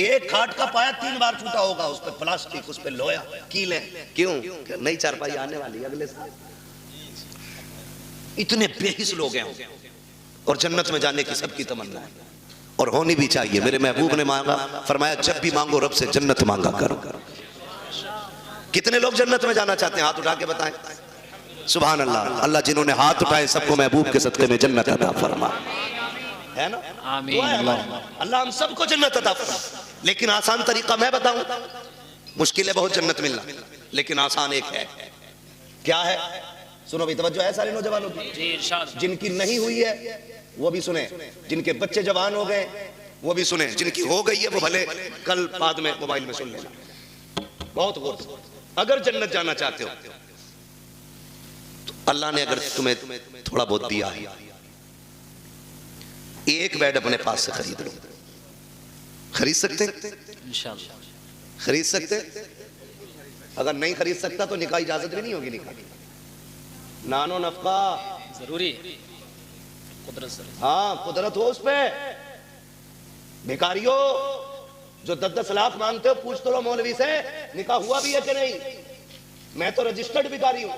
एक खाट का पाया 3 बार छूटा होगा, उस पर प्लास्टिक, उस पर लोहा, कीले। क्यों? नई चारपाई आने वाली है अगले साल। इतने बेहिस लोग हैं और जन्नत में जाने की सबकी तमन्ना है और होनी भी चाहिए। मेरे महबूब ने मांगा, फरमाया जब भी मांगो रब से जन्नत मांगा करो। कितने लोग जन्नत में जाना चाहते हैं? हाथ उठा के बताएं। सुभान अल्लाह। अल्लाह जिन्होंने हाथ उठाए सबको महबूब के सदके में जन्नत अता फरमा, है ना? आमीन। अल्लाह हम सबको जन्नत अता फरमा। लेकिन आसान तरीका मैं बताऊं, मुश्किल है बहुत जन्नत मिलना, लेकिन आसान एक है। क्या है? सुनो भी, तवज्जो है सारे नौजवानों की। जिनकी नहीं हुई है वो भी सुने, जिनके बच्चे जवान हो गए वो भी सुने, जिनकी हो गई है वो भले कल बाद में मोबाइल में सुन लेना। बहुत गौर से, अगर जन्नत जाना चाहते हो तो अल्लाह ने अगर तुम्हें थोड़ा बहुत दिया है, एक बेड अपने पास से खरीद लो। खरीद सकते? इंशाअल्लाह खरीद सकते। अगर नहीं खरीद सकता तो निकाह इजाजत भी नहीं होगी। निकाह नानो नफका जरूरी, हाँ कुदरत हो उस पे। भिखारियों जो 10-10 लाख मांगते हो, पूछ तो लो मौलवी से निकाह हुआ भी है कि नहीं। मैं तो रजिस्टर्ड भिखारी हूं।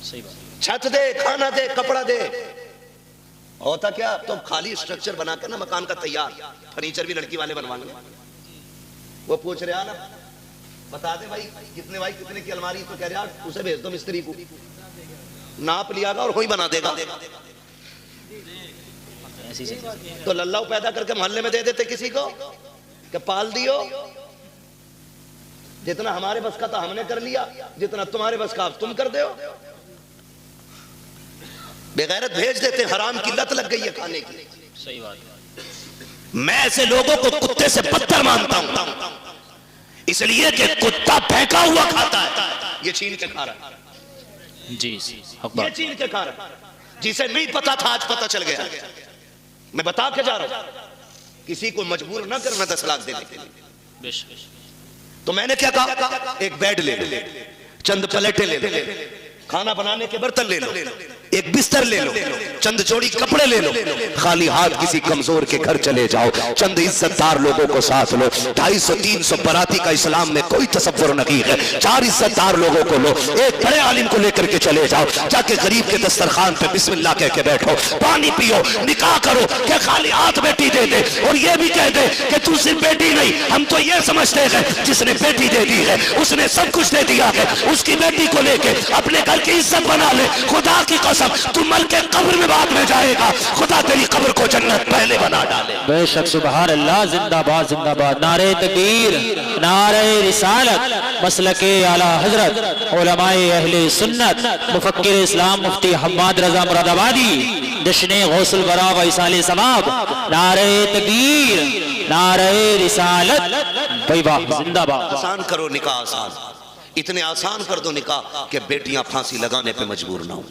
सही बात। छत दे, खाना दे, कपड़ा दे। होता क्या, तो खाली स्ट्रक्चर बना के ना मकान का तैयार, फर्नीचर भी लड़की वाले बनवा लें। वो पूछ रहे ना, बता दे भाई कितने, भाई कितने की अलमारी, तो कह रहे उसे भेज दो मिस्त्री को, नाप लियागा और वही बना देगा। तो लल्लाह पैदा करके मोहल्ले में दे देते किसी को कि पाल दियो। जितना हमारे बस का था हमने कर लिया, जितना तुम्हारे बस का तुम कर दो। बेगैरत भेज देते, हराम की लत लग गई है खाने की। सही बात। मैं ऐसे लोगों को कुत्ते से बदतर मानता हूं, इसलिए कि कुत्ता फेंका हुआ खाता है, ये छीन के खा रहा है। जी ये छीन के खा रहा है। जिसे नहीं पता था आज पता चल गया। मैं बता के जा रहा हूं, किसी को मजबूर ना करना 10 लाख देने के लिए। तो मैंने क्या कहा, एक बेड ले लो। चंद प्लेटें ले लो, खाना बनाने के बर्तन ले लो, एक बिस्तर ले लो, चंद जोड़ी कपड़े ले लो, खाली हाथ किसी कमजोर के घर चले जाओ, चंद इज्जतदार लोगों को साथ लो। 250-300 बराती का इस्लाम में कोई तसव्वुर नहीं है। 4 इज्जतदार लोगों को लो, एक बड़े आलिम को लेकर के चले जाओ, जाके गरीब के दस्तरखान पे बिस्मिल्लाह कह के बैठो, पानी पियो, निकाह करो, क्या खाली हाथ बेटी दे दे और ये भी कह दे कि तू सिर्फ बेटी नहीं, हम तो ये समझते हैं जिसने बेटी दे दी है उसने सब कुछ दे दिया है। उसकी बेटी को लेके अपने घर की इज्जत बना ले। खुदा की कसम तू मर के कब्र में बाद में जाएगा, खुदा तेरी कब्र को जन्नत पहले बना डाले। बेशक सुभान अल्लाह, जिंदाबाद जिंदाबाद। नारे तकबीर, नारे रिसालत, मसलके आला हजरत उलमाए अहले सुन्नत, मुफक्किर इस्लाम मुफ्ती हम्माद रजा मुरादाबादी, जश्न गौसुल बरा व इसाले सवाब। नारे तकबीर, नारे रिसालत, भाई वाह, जिंदाबाद। आसान करो निकाह, आसान, इतने आसान कर दो निकाह कि बेटियां फांसी लगाने पे मजबूर ना हो।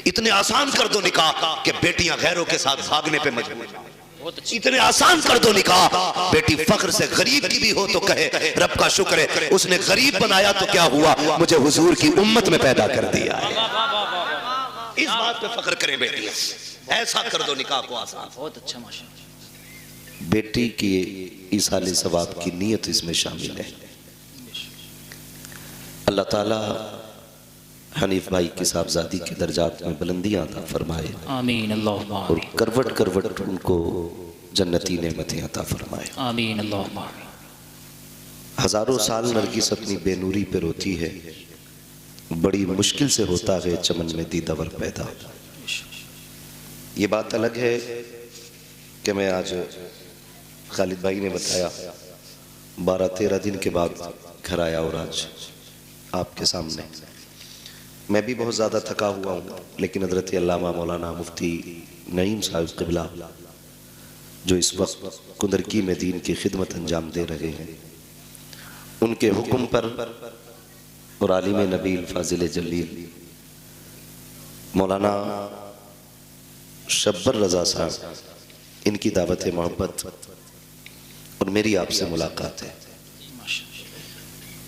इतने आसान कर दो निकाह कि बेटियां गैरों के साथ भागने पे मजबूर ना हो। इतने आसान कर दो निकाह, बेटी फख्र से गरीब की भी हो तो कहे रब का शुक्र है उसने गरीब बनाया तो क्या हुआ, मुझे हुजूर की उम्मत में पैदा कर दिया है। इस बात पे फख्र करें बेटियां, ऐसा कर दो निकाह को आसान। बहुत अच्छा माशाअल्लाह। बेटी की इसाले सवाब की नीयत इसमें शामिल है। अल्लाह ताला हनीफ भाई की साहबजादी के दर्जात में बुलंदियां अता फरमाए, आमीन अल्लाहुम्मा, और करवट करवट उनको जन्नती नेमतें अता फरमाए, आमीन अल्लाहुम्मा। हजारों साल नरगिस अपनी बेनूरी पे रोती है, बड़ी मुश्किल से होता है चमन में दीदावर पैदा। ये बात अलग है कि मैं आज खालिद भाई ने बताया 12-13 दिन के बाद घर आया और आज आपके सामने मैं भी बहुत ज़्यादा थका हुआ हूँ, लेकिन हज़रत अल्लामा मौलाना मुफ्ती नईम साहिब क़िबला जो इस वक्त कुंदरकी में दीन की खिदमत अंजाम दे रहे हैं, उनके हुक्म पर और आलिम नबील फाजिल जलील मौलाना शब्बर रज़ा साहब, इनकी दावत मोहब्बत और मेरी आपसे मुलाकात है।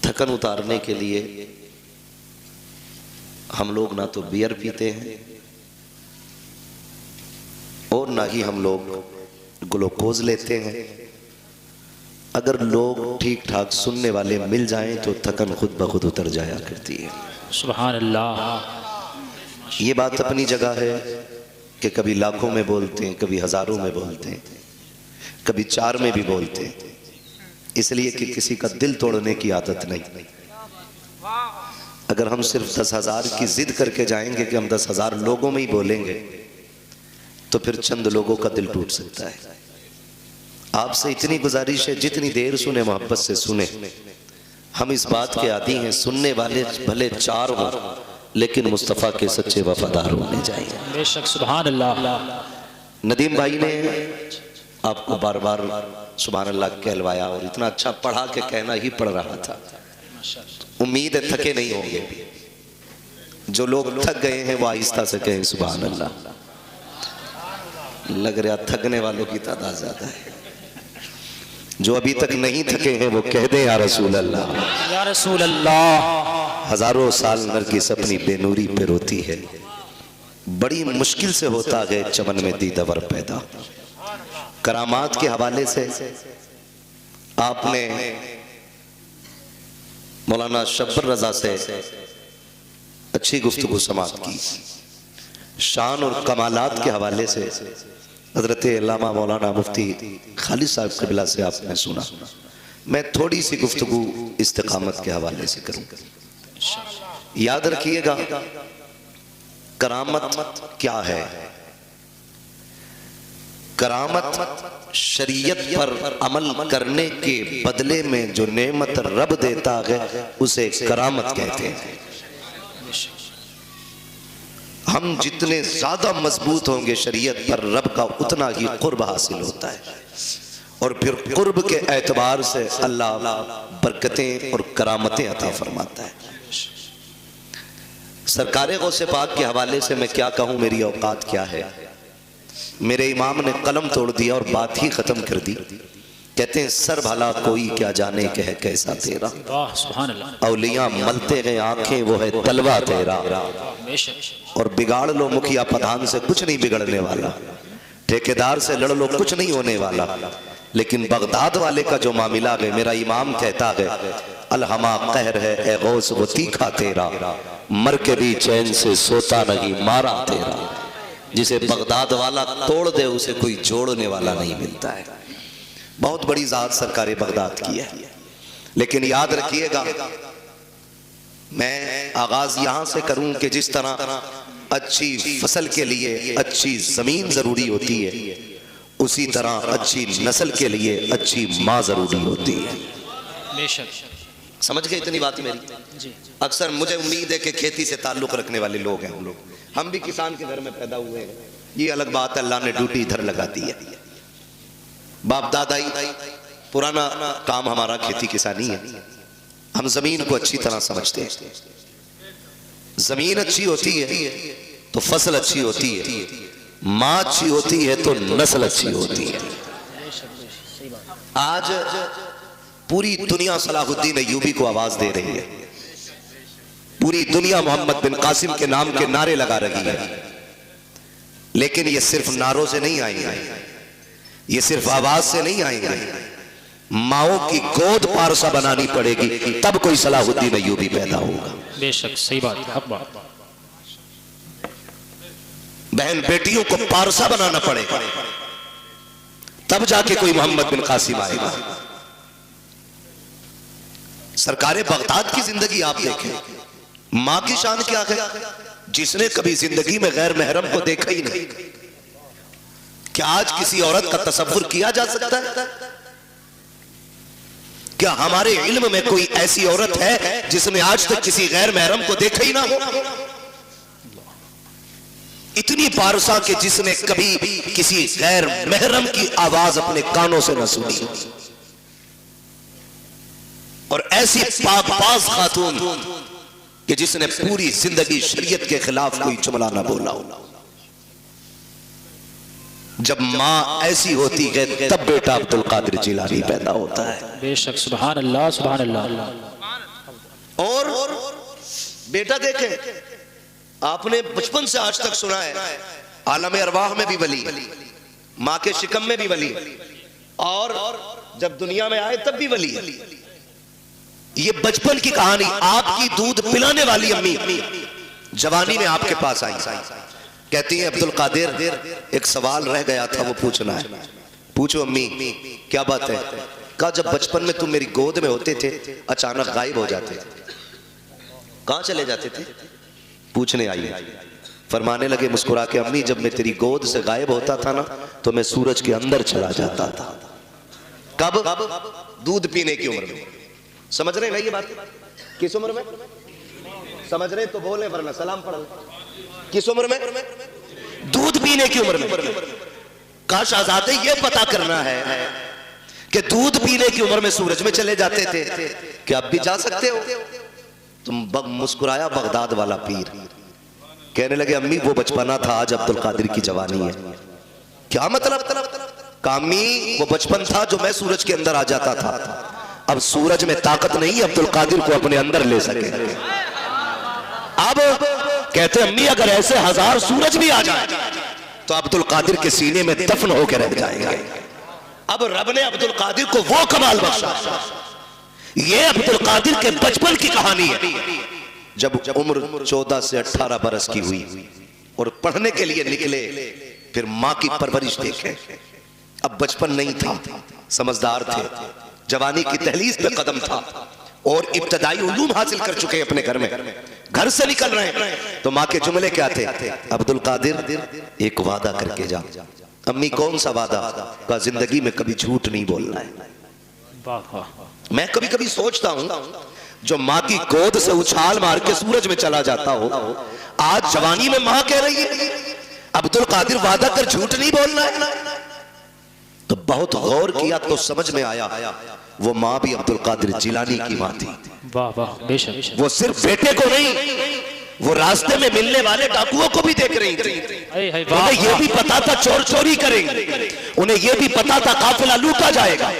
थकन उतारने के लिए हम लोग ना तो बियर पीते हैं और ना ही हम लोग ग्लूकोज लेते हैं। अगर लोग ठीक ठाक सुनने वाले मिल जाएं तो थकन खुद ब खुद उतर जाया करती है। सुभान अल्लाह। ये बात अपनी जगह है कि कभी लाखों में बोलते हैं, कभी हजारों में बोलते हैं, कभी 4 में भी बोलते हैं, इसलिए कि किसी का दिल तोड़ने की आदत नहीं। अगर हम सिर्फ 10,000 की जिद करके जाएंगे कि हम 10,000 लोगों में ही बोलेंगे तो फिर चंद लोगों का दिल टूट सकता है। आपसे इतनी गुजारिश है, जितनी देर सुने मोहब्बत से सुने। हम इस बात के आदी हैं, सुनने वाले भले 4 हों लेकिन मुस्तफ़ा के सच्चे वफादार होने चाहिए। बेशक सुभान अल्लाह। नदीम भाई ने आपको बार बार सुभान अल्लाह कहलवाया और इतना अच्छा पढ़ा के कहना ही पड़ रहा था। उम्मीद है थके नहीं होंगे। जो लोग थक गए हैं वो आहिस्ता से कहें सुभान अल्लाह। लग रहा थकने वालों की तादाद ज्यादा है। जो अभी तक नहीं थके हैं वो कह दे या रसूल अल्लाह, या रसूल अल्लाह। हजारों साल नरगिस अपनी बेनूरी पे रोती है, बड़ी मुश्किल से होता है चमन में दीदावर पैदा। करामात के हवाले से आपने मौलाना शब्बर रजा से अच्छी गुफ्तगू समाअत की। शान और कमालात के हवाले से हजरत अल्लामा मौलाना मुफ्ती खालिद साहब क़िबला से आपने सुना। मैं थोड़ी सी गुफ्तगू इस्तिकामत के हवाले से करूँगा। याद रखिएगा, करामत क्या है? करामत शरीयत पर अमल करने के बदले में जो नेमत रब देता है उसे करामत कहते हैं। हम जितने ज्यादा मजबूत होंगे शरीयत पर, रब का उतना ही कुर्ब हासिल होता है, और फिर कुर्ब के एतबार से अल्लाह बरकतें और करामतें अता फरमाता है। सरकारे गौसे पाक के हवाले से मैं क्या कहूँ, मेरी औकात क्या है। मेरे इमाम ने कलम तोड़ दिया और बात ही खत्म कर दी। कहते हैं सर भला कोई क्या जाने कह कैसा तेरा, वाह सुभान अल्लाह। औलिया मलते हैं आंखें वो है तलवा तेरा। बेशक। और बिगाड़ लो मुखिया प्रधान से कुछ नहीं बिगड़ने वाला, ठेकेदार से लड़ लो कुछ नहीं होने वाला, लेकिन बगदाद वाले का जो मामला है, मेरा इमाम कहता है अलहमा कहर है ए गौस वो तीखा तेरा, मर के भी चैन से सोता नहीं मारा तेरा। जिसे बगदाद वाला तोड़ दे उसे कोई जोड़ने वाला नहीं मिलता है। बहुत बड़ी ज़ात सरकार बगदाद की है, लेकिन याद रखिएगा मैं आगाज यहां से करूं कि जिस तरह अच्छी फसल के लिए अच्छी जमीन जरूरी होती है, उसी तरह अच्छी नस्ल के लिए अच्छी माँ जरूरी होती है। बेशक। समझ गए इतनी बात मेरी? जी। अक्सर मुझे उम्मीद है कि खेती से ताल्लुक रखने वाले लोग हैं हम लोग, हम भी किसान के घर में पैदा हुए हैं। ये अलग बात है, अल्लाह ने ड्यूटी इधर लगा दी है। बाप दादा पुराना काम हमारा खेती किसानी है। हम जमीन को अच्छी तरह समझते हैं। जमीन अच्छी होती है तो फसल अच्छी होती है, माँ अच्छी होती है तो नस्ल अच्छी होती है। आज पूरी दुनिया सलाहुद्दीन अय्यूबी को आवाज दे रही है, पूरी दुनिया मोहम्मद बिन कासिम के नाम के नारे लगा रही है, लेकिन ये सिर्फ नारों से नहीं आएंगे, ये सिर्फ आवाज से नहीं आएंगे। माओ की गोद पारसा बनानी पड़ेगी, तब कोई सलाहुद्दीन अय्यूबी पैदा होगा। बेशक सही बात, हक बात। बहन बेटियों को पारसा बनाना पड़ेगा, तब जाके कोई मोहम्मद बिन कासिम आएगा। सरकारे बगदाद की जिंदगी आप देखें, मां की शान क्या है, जिसने कभी जिंदगी में गैर महरम को देखा ही नहीं। क्या आज किसी औरत का तसव्वुर किया जा सकता है? क्या हमारे इल्म में कोई ऐसी औरत है जिसने आज तक किसी गैर महरम को देखा ही ना हो? इतनी पारसा के जिसने कभी किसी गैर महरम की आवाज अपने कानों से न सुनी, और ऐसी पाकबाज खातून कि जिसने पूरी जिंदगी शरीयत के खिलाफ कोई जुमला न बोला हो। जब माँ ऐसी होती है तब बेटा अब्दुल कादिर जिलानी पैदा होता है। बेशक सुभान अल्लाह सुभान अल्लाह। और बेटा देखे, आपने बचपन से आज तक सुना है आलम अरवाह में भी वली, माँ के शिकम में भी वली, और जब दुनिया में आए तब भी वली। ये बचपन की कहानी, आपकी दूध पिलाने वाली अम्मी जवानी में आपके पास आई, कहती है अब्दुल कादिर एक सवाल रह गया था, वो पूछना है। पूछो अम्मी, क्या बात है? कहा जब बचपन में तुम मेरी गोद में होते थे अचानक गायब हो जाते थे, कहां चले जाते थे? पूछने आई। फरमाने लगे मुस्कुरा के, अम्मी जब मैं तेरी गोद से गायब होता था ना तो मैं सूरज के अंदर चला जाता था। कब? दूध पीने की उम्र में। समझ रहे हैं ये बात? किस उम्र में समझ रहे तो बोले, वरना सलाम पढ़। किस उम्र में? दूध पीने की उम्र में। काश आजादे ये पता करना है कि दूध पीने की उम्र में सूरज में चले जाते थे, क्या अब भी जा सकते हो? तुम मुस्कुराया बगदाद वाला पीर, कहने लगे अम्मी वो बचपना था, आज अब्दुल कादिर की जवानी है। क्या मतलब? कामी वो बचपन था जो मैं सूरज के अंदर आ जाता था, अब सूरज में ताकत नहीं अब्दुल कादिर को अपने अंदर ले सके। अब कहते अम्मी अगर ऐसे 1000 सूरज भी आ जाए तो अब्दुल कादिर के सीने में दफन होकर रह जाएंगे। अब रब ने अब्दुल कादिर को वो कमाल बख्शा। ये अब्दुल कादिर के बचपन की कहानी है। जब उम्र 14 से 18 बरस की हुई और पढ़ने के लिए निकले, फिर माँ की परवरिश देखे। अब बचपन नहीं था, समझदार थे, जवानी की दहलीज पे कदम था और इब्तदाई उलूम हासिल कर चुके अपने घर में। घर से निकल रहे हैं तो माँ के जुमले क्या थे? अब्दुल कादिर एक वादा करके जा। अम्मी कौन सा वादा? का जिंदगी में कभी झूठ नहीं बोलना है। मैं कभी कभी सोचता हूं जो माँ की गोद से उछाल मार के सूरज में चला जाता हो, आज जवानी में माँ कह रही है अब्दुल कादिर वादा कर झूठ नहीं बोलना है। तो बहुत गौर किया तो समझ में आया वो माँ भी अब्दुल कादिर जिलानी की माँ थी। वाह वाह बेशक। वो सिर्फ बेटे को नहीं, वो रास्ते में मिलने वाले डाकुओं को भी देख रही थी। उन्हें ये भी पता था चोर चोरी करेंगे, उन्हें ये भी पता था काफिला लूटा जाएगा,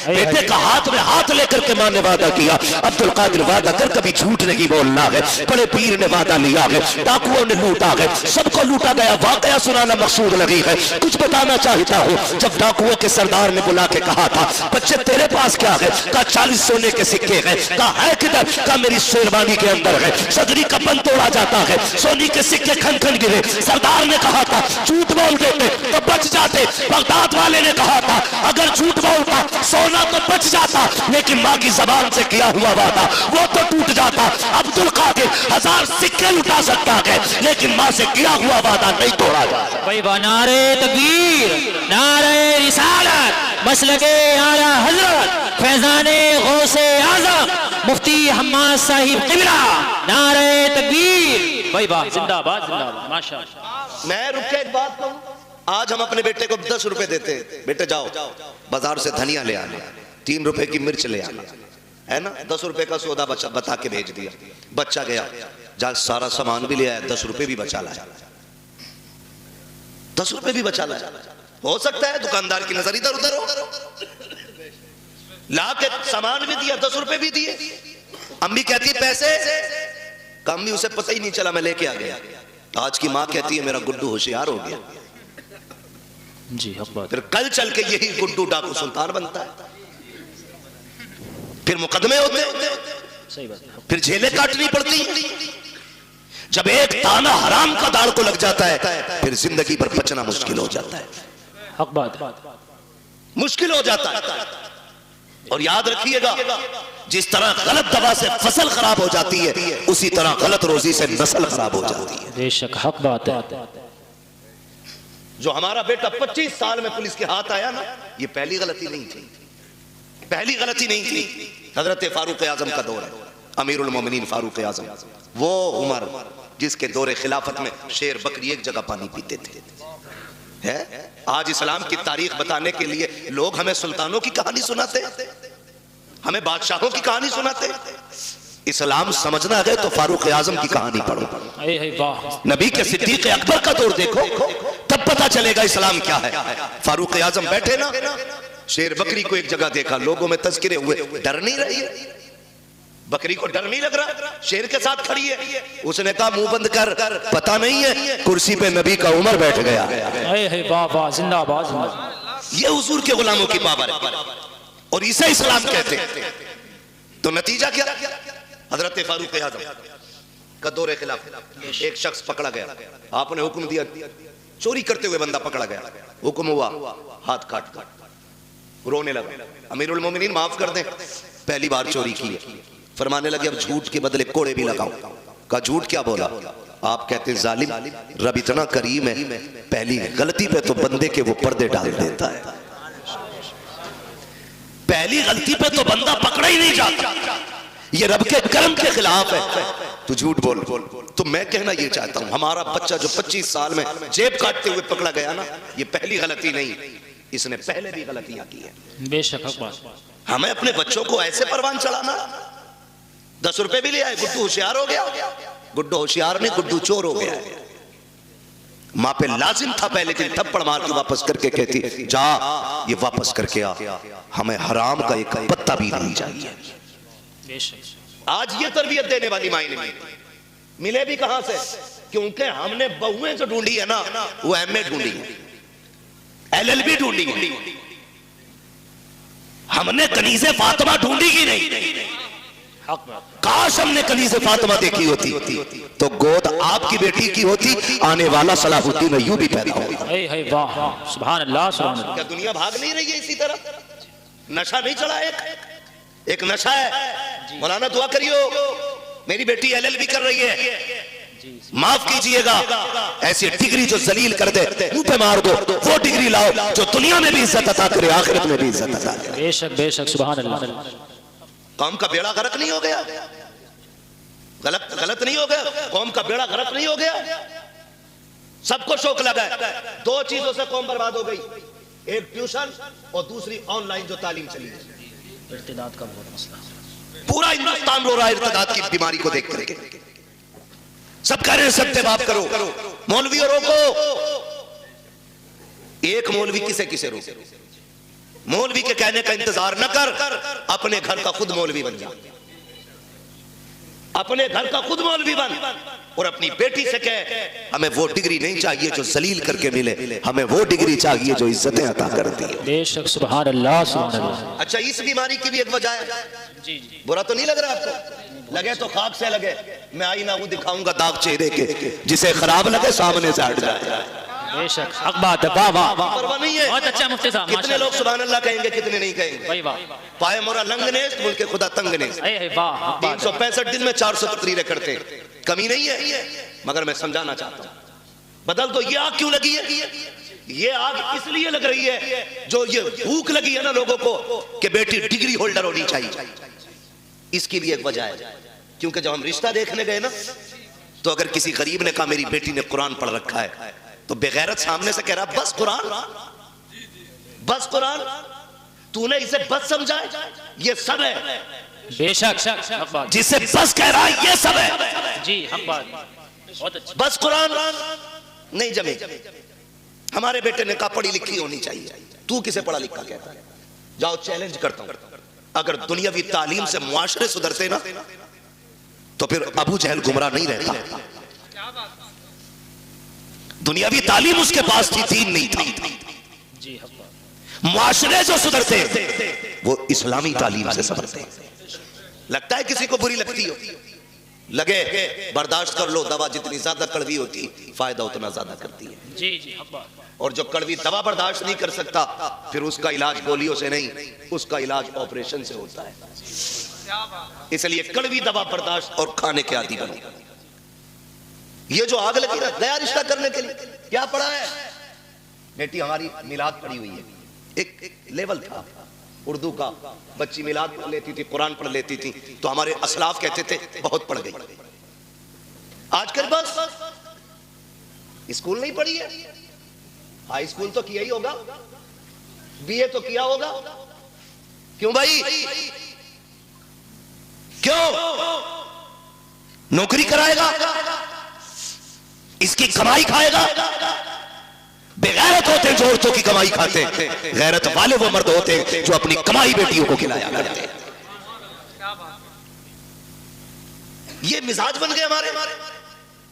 बेटे का हाथ में हाथ लेकर के मां ने वादा किया, अब्दुल कादिर वादा कर कभी झूठ नहीं बोलना है। बड़े पीर ने वादा लिया है, डाकुओं ने लूटा है, सबको लूटा गया। वाकया सुनाना मकसूद लगी है, कुछ बताना चाहता हूँ। जब डाकुओं के सरदार ने बुला के कहा था, बच्चे तेरे पास क्या है? कहा 40 सोने के सिक्के हैं। कहा है किधर? कहा मेरी शेरवानी के अंदर है। सदरी का बंद तोड़ा जाता है, सोने के सिक्के खन खन गिरे। सरदार ने कहा था झूठ बोल देते तो बच जाते। बगदाद वाले ने कहा था अगर झूठ बोलता सोना तो बच जाता, लेकिन मां की जबान से किया हुआ वादा वो तो टूट जाता। अब्दुल कादिर 1000 सिक्के लुटा सकता है, लेकिन मां से किया हुआ वादा नहीं तोड़ा जाता। भाई नारे तकबीर, नारे रिसालत, मसलके आला हजरत फैजाने गौसे आजम मुफ्ती हम्माद साहिब क़िबला, नारे तकबीर। भाई वाह, जिंदाबाद जिंदाबाद, माशाअल्लाह। मैं रुक के एक बात कहूं, आज हम अपने बेटे को 10 रुपए देते हैं, बेटे जाओ बाजार से धनिया ले आना, 3 रुपए की मिर्च ले आना, है ना। 10 रुपए का सौदा बता के भेज दिया, बच्चा गया जहां सारा सामान भी ले आया, 10 रुपए भी बचा लाया, 10 रुपए भी बचा लाया। हो सकता है दुकानदार की नजर इधर उधर हो, ला के सामान भी दिया, 10 रुपए भी दिए। अम्मी कहती है पैसे, अम्मी उसे पता ही नहीं चला, मैं लेके आ गया। आज की माँ कहती है मेरा गुड्डू होशियार हो गया जी। फिर कल चल के यही गुड्डू डाकू सुल्तान बनता है, फिर मुकदमे होते, सही बात, फिर जेलें काटनी पड़ती। जब एक दाना हराम का दाल को लग जाता है, फिर जिंदगी पर बचना मुश्किल हो जाता है, हक बात, मुश्किल हो जाता है। और याद रखिएगा, जिस तरह गलत दवा से फसल खराब हो जाती है, उसी तरह गलत रोजी से नस्ल खराब हो जाती है। बेशक हक बात है। जो हमारा बेटा 25 साल में पुलिस के हाथ आया ना, ये पहली गलती नहीं थी, पहली गलती नहीं थी। हजरत फारूक आजम का दौर है, अमीरुल मोमिनीन फारूक आजम, वो उमर जिसके दौरे खिलाफत में शेर बकरी एक जगह पानी पीते थे। है आज इस्लाम की तारीख बताने के लिए लोग हमें सुल्तानों की कहानी सुनाते, हमें बादशाहों की कहानी सुनाते। इस्लाम समझना है तो फारूक आजम की कहानी पढ़ो, नबी के सिद्दीक अकबर का दौर देखो, तब पता चलेगा इस्लाम क्या है। फारूक आजम बैठे ना, शेर बकरी को एक जगह देखा, लोगों में तज़किरे हुए, डर नहीं रही है बकरी को, डर नहीं लग रहा, शेर के साथ खड़ी है। उसने कहा मुंह बंद कर, पता नहीं है कुर्सी पे नबी का उमर बैठ गया। जिंदाबाद, ये हुजूर के गुलामों की पावर है, और इसे इस्लाम कहते हैं। तो नतीजा क्या? हजरत फारूक आजम का दौरे खिलाफ एक शख्स पकड़ा गया, आपने हुक्म दिया, चोरी करते हुए बंदा पकड़ा गया, हुक्म हुआ हाथ काट, रोने लगा, अमीरुल मोमिनीन माफ कर दें, पहली बार चोरी की है। फरमाने लगे अब झूठ के बदले कोड़े भी लगाओ। कहा झूठ क्या बोला? आप कहते हैं जालिम, रब इतना करीम है, पहली गलती पे तो बंदे के वो पर्दे डाल देता है, पहली गलती पे तो बंदा पकड़ा ही नहीं जाता, ये रब के कर्म के खिलाफ है, तू झूठ बोल। तो मैं कहना ये चाहता हूं, हमारा बच्चा जो 25 साल में जेब काटते हुए पकड़ा गया ना, ये पहली गलती नहीं, इसने पहले भी गलतियां की है। बेशक हमें अपने बच्चों को ऐसे परवान चढ़ाना, 10 रुपए भी ले आए, गुड्डू होशियार हो गया, गुड्डू होशियार नहीं, गुड्डू चोर हो गया। माँ पे लाजिम था पहले दिन थप्पड़ मार के वापस करके कहती जा ये वापस करके आ, हमें हराम का एक पत्ता भी नहीं चाहिए। आज ये तरबियत देने वाली माँ ने मिले भी कहां से? क्योंकि हमने बहुएं जो ढूंढी है ना, वो एमए ढूंढी है, LLB ढूंढी है, हमने कनीज़े फातिमा ढूंढी ही नहीं। काश हमने कनीज़े फातिमा देखी होती तो गोद आपकी बेटी की होती, आने वाला सलाहुद्दीन अय्यूबी पैदा होगा। सुभान अल्लाह, सुभान अल्लाह। क्या दुनिया भाग नहीं रही है इसी तरह? नशा नहीं चला, एक नशा है। मौलाना दुआ करियो, मेरी बेटी LLB कर रही है, माफ कीजिएगा, ऐसी डिग्री जो जलील कर दे मुंह पे मार दो, वो डिग्री लाओ जो दुनिया में भी इज्जत अता करे, आखिरत में भी इज्जत अता करे। बेशक बेशक, सुभान अल्लाह। कौम का बेड़ा गर्क नहीं हो गया, गलत नहीं हो गया, कौम का बेड़ा गर्क नहीं हो गया। सबको शौक लगा है, 2 चीजों से कौम बर्बाद हो गई, एक ट्यूशन और दूसरी ऑनलाइन जो तालीम चली है। इर्तिदाद का बहुत मसला, पूरा हिंदुस्तान रो रहा है इर्तिदाद की बीमारी को देख करके। सब कह रहे हैं सबसे बात करो, मौलवी रोको। एक मौलवी किसे रोके? मौलवी के कहने का इंतजार न कर, अपने घर का खुद मौलवी बन जा, अपने घर का खुद मौलवी बन। और अपनी बेटी से कह हमें वो डिग्री नहीं चाहिए जो जलील करके मिले, हमें वो डिग्री चाहिए जो इज्जतें अता करती है। बेशक, सुभान अल्लाह, सुभान अल्लाह। अच्छा, इस बीमारी की भी एक वजह है। जी बुरा तो नहीं लग रहा आपको? लगे तो खाक से लगे, मैं आई ना हूं दिखाऊंगा दाग चेहरे के, जिसे खराब लगे सामने से हट जाए। बेशक, हक बात है। वाह वाह वाह, परवाह नहीं है। बहुत अच्छा मुफ्ती साहब, कितने लोग सुभान अल्लाह कहेंगे, कितने नहीं कहेंगे। भाई वाह, पाए मोरा लंगने मुल्क के खुदा तंगने। वाह, 365 दिन में 400 तकरीरें करते, कमी नहीं है। मगर मैं समझाना चाहता हूं, बदल दो। ये आग क्यों लगी है? ये आग इसलिए लग रही है, जो ये भूख लगी है ना लोगों को कि बेटी डिग्री होल्डर होनी चाहिए, इसके लिए एक वजह है। क्योंकि जब हम रिश्ता देखने गए ना, तो अगर किसी गरीब ने कहा मेरी बेटी ने कुरान पढ़ रखा है, तो बेगैरत सामने से कह रहा बस कुरान, बस कुरान, तूने इसे बस समझा है, ये सब है। बेशक, जिसे बस कह रहा है ये सब है। जी, हक बात, बहुत अच्छा। बस कुरान नहीं जमे। हमारे बेटे ने कहा पढ़ी लिखी होनी चाहिए, तू किसे पढ़ा लिखा कहता है? जाओ चैलेंज करता हूं, अगर दुनियावी तालीम से मुआशरे सुधरते ना, तो फिर अबू जहल गुमराह नहीं रहता। दुनियावी तालीम उसके पास थी, दीन नहीं था। जी, मुआशरे जो सुधरते वो इस्लामी तालीम से सुधरते। लगता है किसी को बुरी लगती हो, लगे बर्दाश्त कर लो, दवा जितनी ज्यादा कड़वी होती फायदा उतना ज्यादा करती है। जी जी, हक बात। और जो कड़वी दवा बर्दाश्त नहीं कर सकता, फिर उसका इलाज गोलियों से नहीं, उसका इलाज ऑपरेशन से होता है। इसलिए कड़वी दवा बर्दाश्त और खाने के आदी बनो। ये जो आग लगी ना नया रिश्ता करने के लिए, क्या पढ़ा है? बेटी हमारी मिलाद पढ़ी हुई है, एक लेवल था उर्दू का, बच्ची मिलाद पढ़ लेती थी, कुरान पढ़ लेती थी, तो हमारे असलाफ कहते थे बहुत पढ़ गई। आजकल बस स्कूल नहीं पढ़ी है, हाई स्कूल तो किया ही होगा, बीए तो किया होगा। क्यों भाई? क्यों? नौकरी कराएगा, इसकी कमाई खाएगा। बेगैरत होते जो औरतों की कमाई खाते, गैरत वाले वो मर्द होते जो अपनी कमाई बेटियों को खिलाया करते। ये मिजाज बन गए हमारे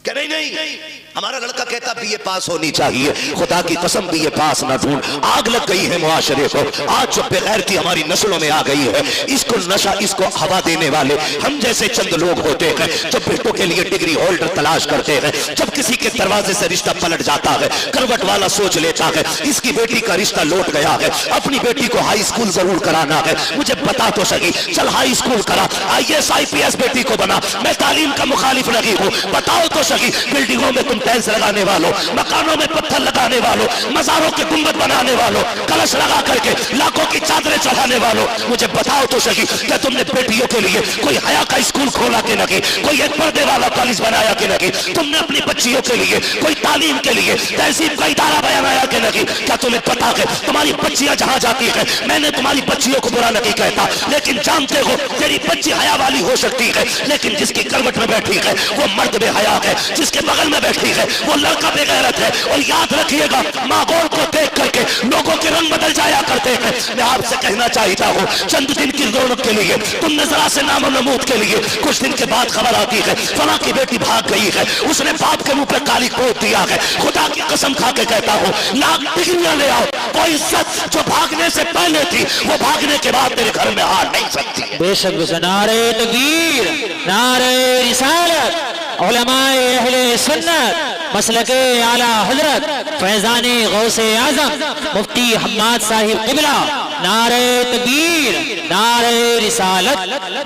कि नहीं, हमारा लड़का कहता बीए पास होनी चाहिए, खुदा की कसम बीए पास ना ढूंढ। आग लग गई है मुआशरे को। आज जो बेगैरती हमारी नस्लों में आ गई है, इसको नशा, इसको हवा देने वाले हम जैसे चंद लोग होते हैं जो बेटों के लिए डिग्री होल्डर तलाश करते हैं। जब किसी के दरवाजे से रिश्ता पलट जाता है, करवट वाला सोच लेता है इसकी बेटी का रिश्ता लौट गया है, अपनी बेटी को हाई स्कूल जरूर कराना है। मुझे बता तो सही, चल हाई स्कूल करा, IAS IPS बेटी को बना। मैं तालीम का मुखालिफ नहीं हूँ, बताओ तो सही। बिल्डिंगों में तुम टाइल्स लगाने वालों, मकानों में पत्थर लगाने वालों, मज़ारों के गुंबद बनाने वालों, कलश लगा करके लाखों की चादरें चढ़ाने वालों, मुझे बताओ तो सही, क्या तुमने बेटियों के लिए कोई हया का स्कूल खोला कि नहीं? कोई एक पर्दे वाला कॉलेज बनाया कि नहीं? तुमने अपनी बच्चियों के लिए कोई तालीम के लिए तहजीब का इदारा बनाया कि नहीं? क्या तुम्हें पता है तुम्हारी बच्चियां जहां जाती है, मैंने तुम्हारी बच्चियों को बुरा नहीं कहता, लेकिन जानते हो तेरी बच्ची हया वाली हो सकती है, लेकिन जिसकी करवट में बैठी है वो मर्द बेहया है, जिसके बगल में बैठी है वो लड़का बेगैरत है। और याद रखिएगा, माहौल को देख करके लोगों के रंग बदल जाया करते हैं। मैं आपसे कहना चाहता हूँ, चंद दिन की रौनक के लिए तुमने जरा से नाम नमूद के लिए कुछ दिन के बाद खबर आती है फला की बेटी भाग गई है, उसने बाप के मुंह पे काली पोत दिया है। खुदा की कसम खा के कहता हूँ, लाख डिग्रियां ले आओ, कोई इज्जत जो भागने से पहले थी वो भागने के बाद तेरे घर में आ नहीं सकती। बेशक, नारे तकबीर, नारे रिसालत, उलमाए अहले सुन्नत, मसलके आला हजरत फैजाने गौसे आजम मुफ्ती हम्माद साहिब क़िबला, नारे तकबीर, नारे रिसालत।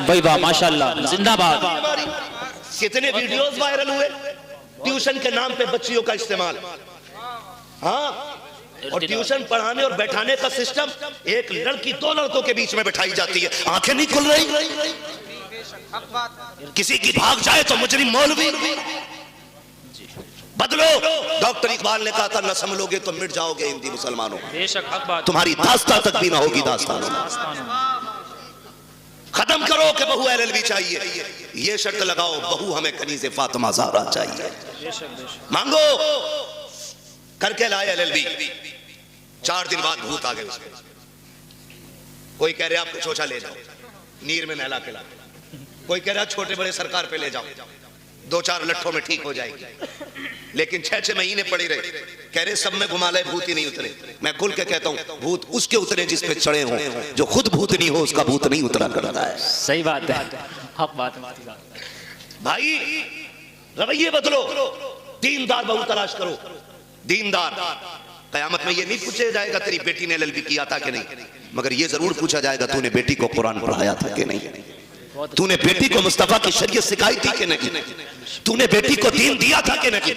भाई वाह, माशाअल्लाह, जिंदाबाद। कितने वीडियोस वायरल हुए ट्यूशन के नाम पे बच्चियों का इस्तेमाल। हाँ, और ट्यूशन पढ़ाने और बैठाने का सिस्टम, एक लड़की दो लड़कों के बीच में बैठाई जाती है, आंखें नहीं खुल रही। किसी की भाग जाए तो मुजरिम मौलवी। बदलो। डॉक्टर इकबाल ने कहा था, न संभलोगे तो मिट जाओगे हिंदी मुसलमानों, तुम्हारी दास्तां तक भी ना होगी दास्तान। खत्म करो कि बहू LLB चाहिए, ये शर्त लगाओ बहू हमें कनीज़े फातिमा ज़हरा चाहिए। मांगो, करके लाए LLB, 4 दिन बाद भूत आ गए उसके। कोई कह रहे आपको शोचा ले जाओ, नीर में नहला के ला, कोई कह रहा छोटे बड़े सरकार पे ले जाओ, 2-4 लट्ठों में ठीक हो जाएगी। लेकिन 6-6 महीने पड़ी रहे, कह रहे सब में घुमा ले, भूत ही नहीं उतरे। मैं खुल के कहता हूं भूत उसके उतरे जिस पे चढ़े हों, जो खुद भूत नहीं हो उसका भूत नहीं उतरा करता है। सही बात है, हक बात है भाई। रवैये बदलो, दीनदार बहू तलाश करो, दीनदार। कयामत में ये नहीं पूछा जाएगा तेरी बेटी ने एलएलबी किया था कि नहीं, मगर ये जरूर पूछा जाएगा तूने बेटी को कुरान पढ़ाया था कि नहीं, तूने बेटी को मुस्तफा की शरीयत सिखाई थी कि नहीं, तूने बेटी को दीन दिया था कि नहीं।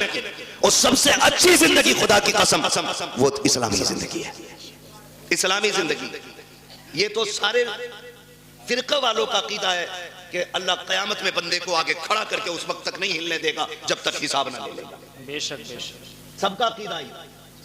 और सबसे अच्छी जिंदगी खुदा की कसम वो इस्लामी जिंदगी है, इस्लामी जिंदगी। ये तो सारे फिरका वालों का अकीदा है कि अल्लाह कयामत में बंदे को आगे खड़ा करके उस वक्त तक नहीं हिलने देगा जब तक हिसाब ना ले लेगा। बेशक बेशक सबका अकीदा है,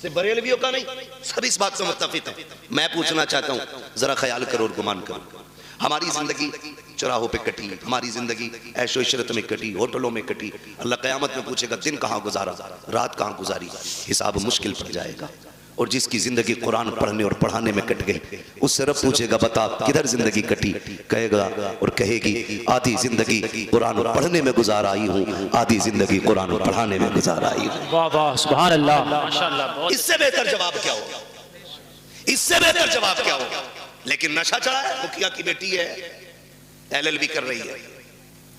सिर्फ बरेलवियों का नहीं, सब इस बात से मुत्तफिक है। मैं पूछना चाहता हूँ, जरा ख्याल करो और गुमान करो, हमारी जिंदगी चौराहों पे कटी, हमारी जिंदगी ऐशो इशरत में कटी, होटलों में कटी। अल्लाह कयामत में पूछेगा दिन कहाँ गुजारा, रात कहाँ गुजारी, हिसाब मुश्किल पड़ जाएगा। और जिसकी जिंदगी कुरान पढ़ने और पढ़ाने में कट गई, उससे रब पूछेगा बता किधर जिंदगी कटी, कहेगा और कहेगी आधी जिंदगी कुरान पढ़ने में गुजार आई हूँ, आधी जिंदगी कुरान पढ़ाने में गुजार आई हूँ। वाह वाह सुभान अल्लाह माशाअल्लाह। इससे बेहतर जवाब क्या होगा, इससे बेहतर जवाब क्या होगा। लेकिन नशा चढ़ा है, मुखिया की बेटी है एलएलबी कर रही है,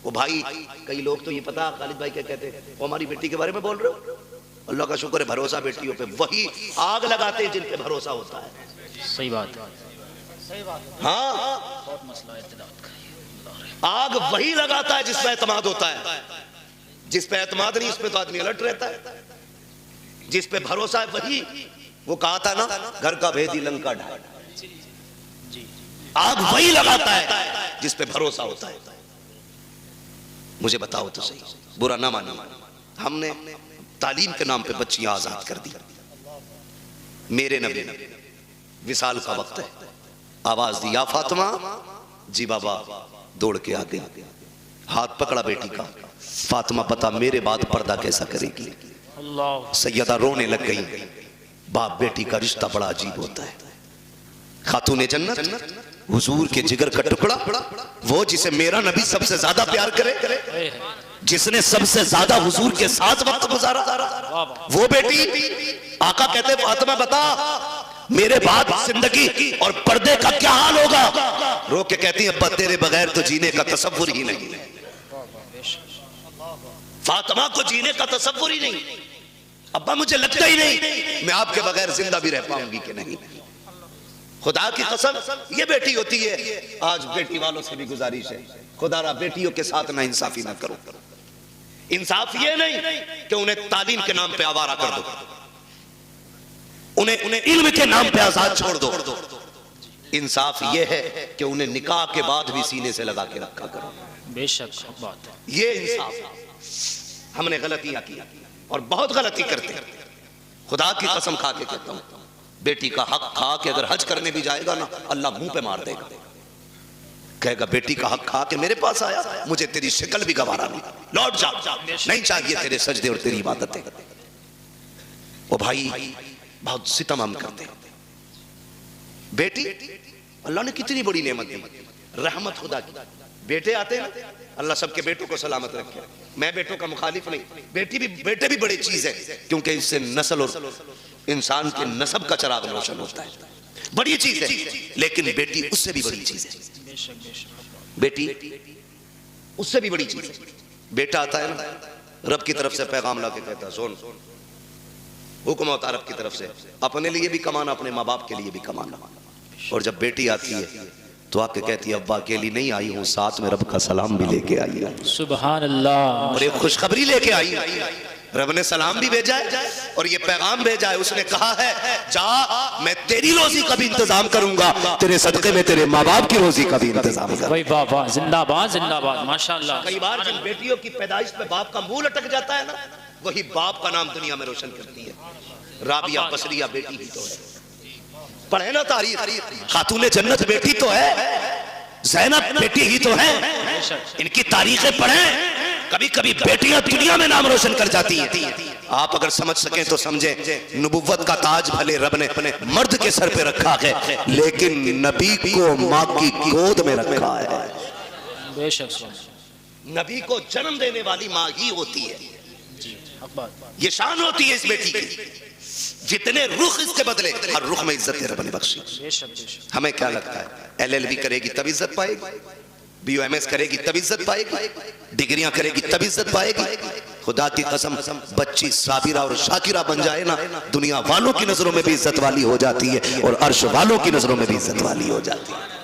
वो भाई कई लोग तो ये पता खालिद भाई क्या कहते हैं, वो हमारी बेटी के बारे में बोल रहे हो, अल्लाह का शुक्र है भरोसा बेटियों पे, वही आग लगाते हैं जिन पे भरोसा होता है। सही बात है, हाँ बहुत मसला है इत्तेदाद का। आग वही लगाता है जिस पे एतमाद होता है, जिस पे एतमाद नहीं उस पे तो आदमी अलर्ट रहता है, जिस पे भरोसा है वही। वो कहा था ना घर का भेदी लंका ढाल, आग वही लगाता है जिस पे भरोसा होता है। मुझे बताओ तो सही, बुरा ना मानो, हमने तालीम के नाम पे बच्चियां आजाद कर दी। मेरे नबी विसाल का वक्त है, आवाज दी या फातिमा, जी बाबा दौड़ के आ गई, हाथ पकड़ा बेटी का, फातिमा बता मेरे बाद पर्दा कैसा करेगी। अल्लाह। सैयदा रोने लग गई, बाप बेटी का रिश्ता बड़ा अजीब होता है। खातूने जन्नत हुजूर के जिगर का टुकड़ा, वो जिसे मेरा नबी सबसे ज्यादा प्यार करे, जिसने सबसे ज्यादा हुजूर के साथ वक्त गुजारा, वो बेटी आका कहते फातिमा बता मेरे बाद जिंदगी और पर्दे का क्या हाल होगा। रो के कहती है अब्बा तेरे बगैर तो जीने का तसव्वुर ही नहीं, फातिमा को जीने का तसव्वुर ही नहीं, अब्बा मुझे लगता ही नहीं मैं आपके बगैर जिंदा भी रह पाऊंगी कि नहीं। खुदा की कसम ये बेटी होती है। आज बेटी वालों से भी गुजारिश है, खुदारा बेटियों के साथ ना इंसाफी ना करो। इंसाफ ये नहीं कि उन्हें तालीम के नाम पे आवारा कर दो, उन्हें इल्म के नाम पे आजाद छोड़ दो। इंसाफ ये है कि उन्हें निकाह के बाद भी सीने से लगा के रखा करो। बेशक बात है, ये इंसाफ। हमने गलतियां की और बहुत गलती करते हैं। खुदा की कसम खा के कहता हूं, बेटी का हक खा के अगर हज करने भी जाएगा ना अल्लाह मुंह पे मार देगा, कहेगा बेटी का हक खा के मेरे पास आया, मुझे तेरी शक्ल भी गवारा नहीं, लौट जा, नहीं चाहिए तेरे सजदे और तेरी इबादतें। ओ भाई बहुत सितम हम करते हैं। बेटी अल्लाह ने कितनी बड़ी नेमत दी, रहमत खुदा की। बेटे आते हैं, अल्लाह सबके बेटों को सलामत रखे। मैं बेटों का मुखालिफ नहीं, बेटे भी बड़ी चीज है, क्योंकि इससे नस्ल और इंसान के नसब का चराग रोशन होता है, बड़ी चीज है। लेकिन बेटी उससे भी बड़ी चीज है, बेटी उससे भी बड़ी चीज है। बेटा आता है ना, रब की तरफ से पैगाम ला के कहता है सुन, हुक्म होता रब की तरफ से, अपने लिए भी कमाना, अपने माँ बाप के लिए भी कमाना। और जब बेटी आती है तो आके कहती है अब्बा अकेली नहीं आई हूँ, साथ में रब का सलाम भी लेके आई है। सुभान अल्लाह। और एक खुशखबरी लेके आई है, रब ने सलाम भी भेजा है और ये पैगाम भेजा है। उसने कहा है जा मैं तेरी रोजी का भी इंतजाम करूंगा, तेरे सदके में तेरे माँ बाप की रोजी का भी इंतजाम करूंगा। भाई वाह वाह, जिंदाबाद जिंदाबाद माशाअल्लाह। कई बार जिन बेटियों की पैदाइश में बाप का मुंह लटक जाता है ना, वही बाप का नाम दुनिया में रोशन करती है। राबिया बसरिया बेटी ही तो है, पढ़े ना तारीख, खातूने जन्नत बेटी तो है, ज़ैनब बेटी ही तो है, इनकी तारीखें पढ़ें। कभी कभी बेटियां दुनिया में नाम रोशन कर जाती हैं। आप अगर समझ सकें तो समझें, नबुव्वत का ताज भले रब ने अपने मर्द के सर पे रखा है, लेकिन नबी को माँ की गोद में रखा है। बेशक नबी को जन्म देने वाली माँ ही होती है। जी, हक बात। ये शान होती है इस बेटी की। जितने रुख इसके बदले, हर रुख में इज्जत रब ने बख्शी। बेशक बेशक। हमें क्या लगता है, LLB करेगी तब इज्जत पाएगी, BOMS करेगी तब इज्जत पाएगी, डिग्रियां करेगी तब इज्जत पाएगी। खुदा की कसम, बच्ची साबिरा और शाकिरा बन जाए ना, दुनिया वालों की नजरों में भी इज्जत वाली हो जाती है और अर्श वालों की नजरों में भी इज्जत वाली हो जाती है।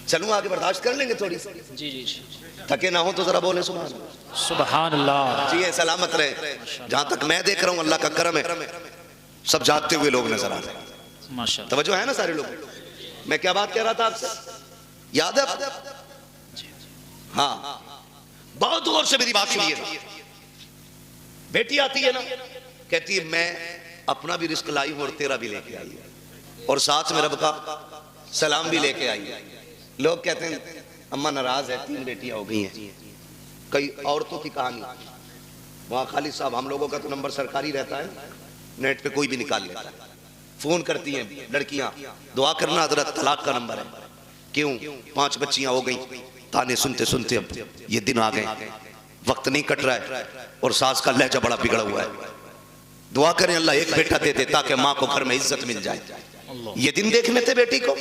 चलूं आगे, बर्दाश्त कर लेंगे थोड़ी सी। जी जी जी। थके ना हो तो जरा बोले सुभान सुभान अल्लाह। जी, सलामत रहे। जहां तक मैं देख रहा हूं अल्लाह का करम है, सब जागते हुए लोग नजर आ रहे हैं। माशाअल्लाह। तवज्जो है ना सारे लोग। मैं क्या बात कह रहा था आपसे, याद है? हाँ, बहुत गौर से मेरी बात सुनिए। बेटी आती है ना, कहती है मैं अपना भी रिस्क लाई हूं और तेरा भी लेके आई है, और साथ में रब का सलाम भी लेके आई है। लोग कहते हैं अम्मा नाराज है, 3 बेटियां हो गई हैं। कई औरतों की कहानी, वहाँ खालिद साहब, हम लोगों का तो नंबर सरकारी रहता है, नेट पे कोई भी निकाल लेता है। फोन करती हैं लड़कियां, दुआ करना हजरत, तलाक का नंबर है। क्यों? 5 बच्चियां हो गई। ताने सुनते सुनते अब ये दिन आ गए, वक्त नहीं कट रहा है और सास का लहजा बड़ा बिगड़ा हुआ है। दुआ करें अल्लाह एक बेटा दे दे ताकि माँ को घर में इज्जत मिल जाए। ये दिन देखने थे बेटी को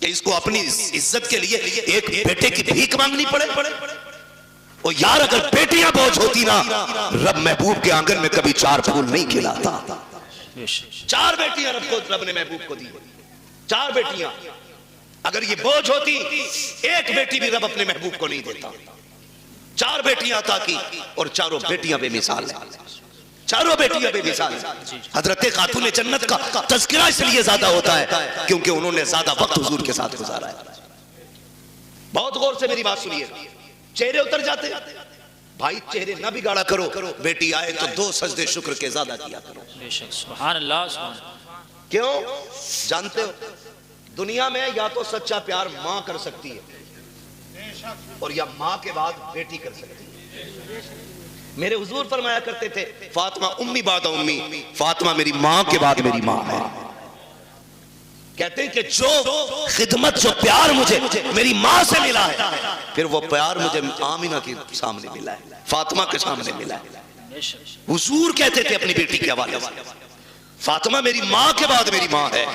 कि इसको अपनी इज्जत के लिए एक बेटे की भीख मांगनी पड़े। और यार, अगर बेटियां बोझ होती ना, रब महबूब के आंगन में कभी 4 फूल नहीं खिलाता। 4 बेटियां रब ने महबूब को दी, 4 बेटियां। अगर ये बोझ होती, एक बेटी भी रब अपने महबूब को नहीं देता। 4 बेटियां अता की और चारों बेटियां बेमिसाल हैं, चारों बेटियां बेमिसाल हैं। हजरत खातून जन्नत का तज़किरा इसलिए ज्यादा होता है क्योंकि उन्होंने ज्यादा वक्त हुजूर के साथ गुजारा है। बहुत गौर से मेरी बात सुनिए, चेहरे उतर जाते भाई, चेहरे ना बिगाड़ा करो। बेटी आए तो 2 सजदे शुक्र के ज्यादा किया करो। बेशक सुभान अल्लाह सुभान। क्यों? जानते हो, दुनिया में या तो सच्चा प्यार माँ कर सकती है और या माँ के बाद बेटी कर सकती है। मेरे हुजूर फरमाया करते थे, फातिमा उम्मी बाद उम्मी, फातिमा मेरी माँ के बाद मेरी माँ है। कहते हैं कि जो खिदमत, जो प्यार मुझे मेरी माँ से मिला है, फिर वो प्यार मुझे आमिना के सामने मिला है, फातिमा के सामने मिला है। हुजूर कहते थे अपनी बेटी के हवाले से, फातिमा मेरी माँ के बाद मेरी माँ है।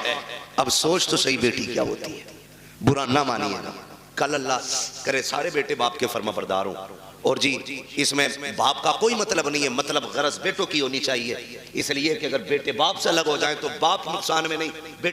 अब सोच तो सही, बेटी क्या होती है। बुरा ना मानिए, कल अल्लाह करे सारे बेटे बाप के फर्माबरदार हों। और जी, इसमें बाप का कोई मतलब नहीं है, मतलब गरज बेटों की होनी चाहिए। इसलिए कि अगर बेटे बाप से अलग हो जाए तो बाप नुकसान में नहीं,